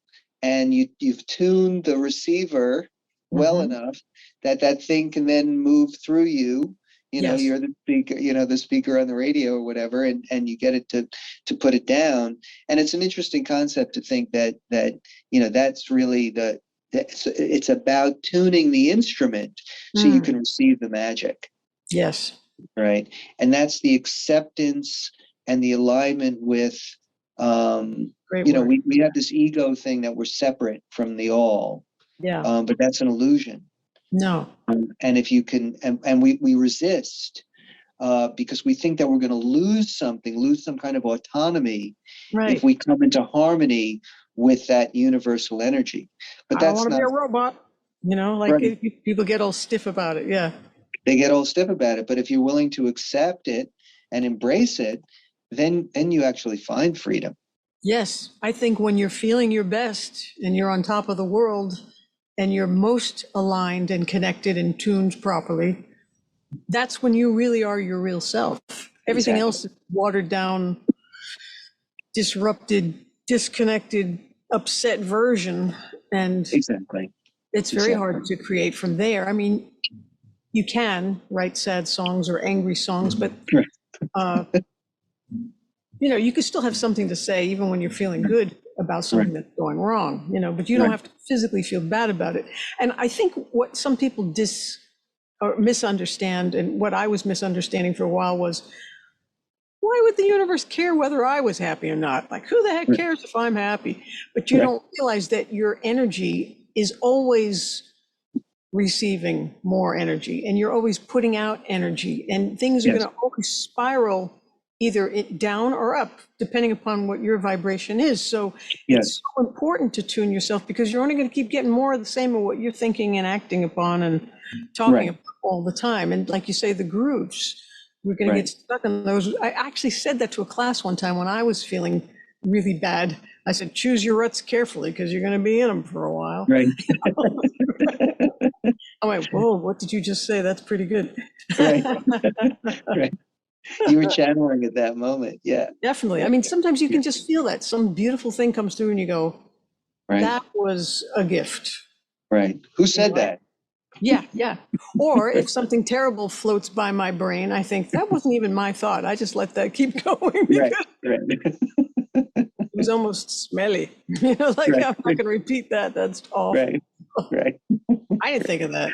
and you've tuned the receiver well enough that thing can then move through you. You're the speaker, the speaker on the radio or whatever, and you get it to put it down. And it's an interesting concept to think that that's really it's about tuning the instrument so you can receive the magic. Yes. Right. And that's the acceptance and the alignment with, we have this ego thing that we're separate from the all. Yeah. But that's an illusion. No. And if you can, and we resist, because we think that we're going to lose some kind of autonomy, if we come into harmony with that universal energy. But that's I don't want to be a robot, people get all stiff about it. Yeah. They get all stiff about it. But if you're willing to accept it and embrace it, then you actually find freedom. Yes. I think when you're feeling your best and you're on top of the world, and you're most aligned and connected and tuned properly, that's when you really are your real self. Everything else is watered down, disrupted, disconnected, upset version. And it's very hard to create from there. I mean, you can write sad songs or angry songs, but you can still have something to say even when you're feeling good about something that's going wrong, but you don't have to physically feel bad about it. And I think what some people or misunderstand, and what I was misunderstanding for a while, was, why would the universe care whether I was happy or not? Like, who the heck cares if I'm happy? But you don't realize that your energy is always receiving more energy, and you're always putting out energy, and things are going to always spiral either down or up, depending upon what your vibration is. So it's so important to tune yourself, because you're only going to keep getting more of the same of what you're thinking and acting upon and talking about all the time. And like you say, the grooves, we're going to get stuck in those. I actually said that to a class one time when I was feeling really bad. I said, choose your ruts carefully, because you're going to be in them for a while. Right. I'm like, whoa, what did you just say? That's pretty good. Right. Right. You were channeling at that moment. Yeah. Definitely. I mean, sometimes you can just feel that some beautiful thing comes through and you go, that was a gift. Right. Who said that? Yeah. Yeah. Or if something terrible floats by my brain, I think that wasn't even my thought. I just let that keep going. Right. It was almost smelly. I'm not going to repeat that. That's awful. Right. Right. I didn't think of that.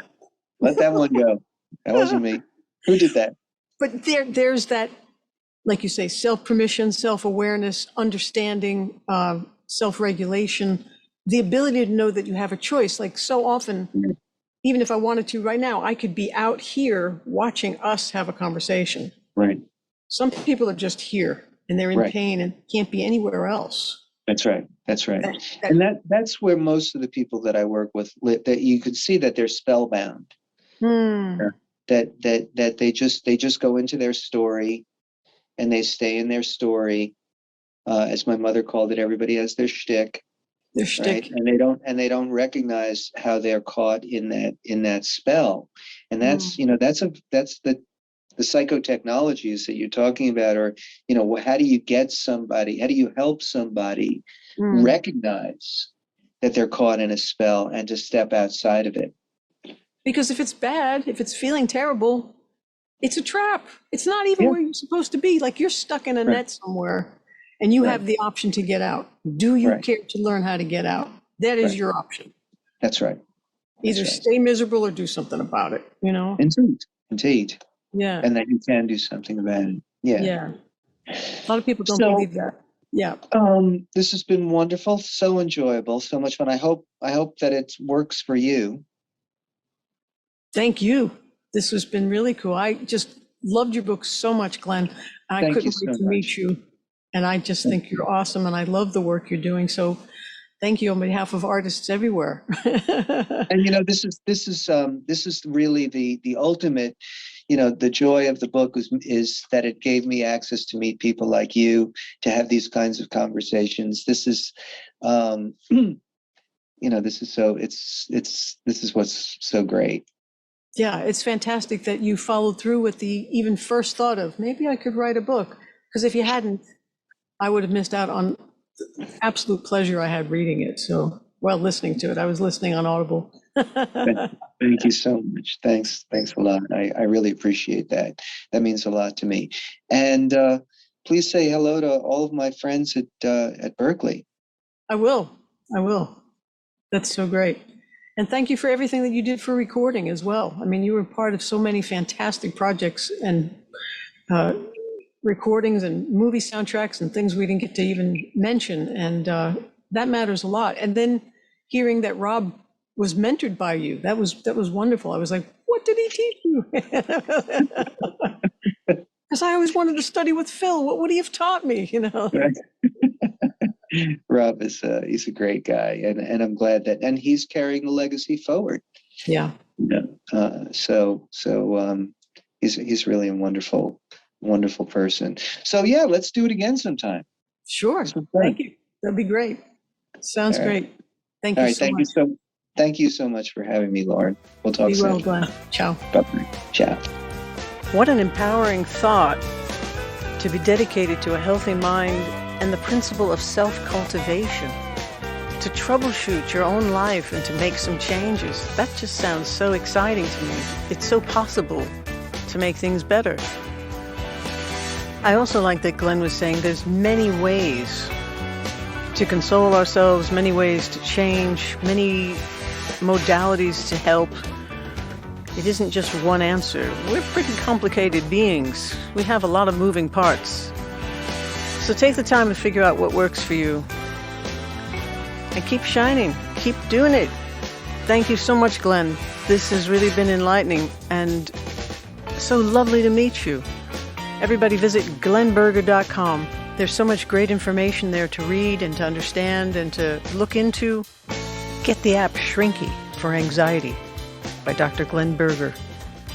Let that one go. That wasn't me. Who did that? But there's that like you say, self-permission, self-awareness, understanding, self-regulation, the ability to know that you have a choice. Like so often, even if I wanted to right now, I could be out here watching us have a conversation. Right. Some people are just here and they're in Right. pain and can't be anywhere else. That's right. That's right. And that's where most of the people that I work with, that you could see that they're spellbound. That they just go into their story and they stay in their story. As my mother called it, everybody has their shtick. Their shtick. Right? And they don't recognize how they're caught in that spell. And that's that's the psychotechnologies that you're talking about, or how do you help somebody recognize that they're caught in a spell and to step outside of it? Because if it's bad, if it's feeling terrible, it's a trap. It's not even where you're supposed to be. Like you're stuck in a net somewhere and you have the option to get out. Do you care to learn how to get out? That is your option. That's right. Either stay miserable or do something about it, Indeed. Yeah. And that you can do something about it. Yeah. Yeah. A lot of people don't believe that. Yeah. This has been wonderful, so enjoyable, so much fun. I hope that it works for you. Thank you. This has been really cool. I just loved your book so much, Glenn. I couldn't wait to meet you. And I just think you're awesome. And I love the work you're doing. So thank you on behalf of artists everywhere. And this is really the ultimate, the joy of the book is that it gave me access to meet people like you, to have these kinds of conversations. This is what's so great. Yeah, it's fantastic that you followed through with the even first thought of maybe I could write a book, because if you hadn't, I would have missed out on the absolute pleasure I had reading it. So while listening to it, I was listening on Audible. Thank you so much. Thanks a lot. I really appreciate that. That means a lot to me. And please say hello to all of my friends at Berkeley. I will. That's so great. And thank you for everything that you did for recording as well. I mean, you were part of so many fantastic projects and recordings and movie soundtracks and things we didn't get to even mention. And that matters a lot. And then hearing that Rob was mentored by you, that was wonderful. I was like, what did he teach you? Because I always wanted to study with Phil. What would he have taught me? Rob he's a great guy, and I'm glad that, and he's carrying the legacy forward. Yeah. So he's really a wonderful person. So yeah, let's do it again sometime. Sure. Thank you. That'd be great. Sounds great. Thank you so much. Thank you so much for having me, Lauren. We'll talk soon. Be well, Glenn. Ciao. Bye-bye. Ciao. What an empowering thought to be dedicated to a healthy mind and the principle of self-cultivation, to troubleshoot your own life and to make some changes. That just sounds so exciting to me. It's so possible to make things better. I also like that Glenn was saying there's many ways to console ourselves, many ways to change, many modalities to help. It isn't just one answer. We're pretty complicated beings. We have a lot of moving parts. So take the time to figure out what works for you. And keep shining. Keep doing it. Thank you so much, Glenn. This has really been enlightening and so lovely to meet you. Everybody visit glennberger.com. There's so much great information there to read and to understand and to look into. Get the app Shrinky for Anxiety by Dr. Glenn Berger.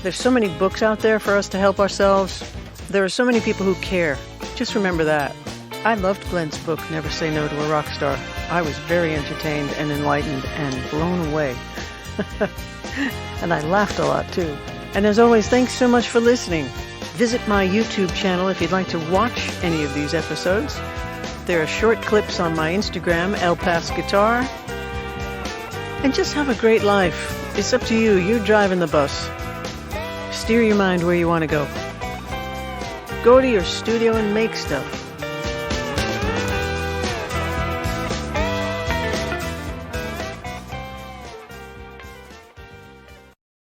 There's so many books out there for us to help ourselves. There are so many people who care. Just remember that. I loved Glenn's book, Never Say No to a Rockstar. I was very entertained and enlightened and blown away. And I laughed a lot too. And as always, thanks so much for listening. Visit my YouTube channel if you'd like to watch any of these episodes. There are short clips on my Instagram, El Pass Guitar. And just have a great life. It's up to you. You're driving the bus. Steer your mind where you want to go. Go to your studio and make stuff.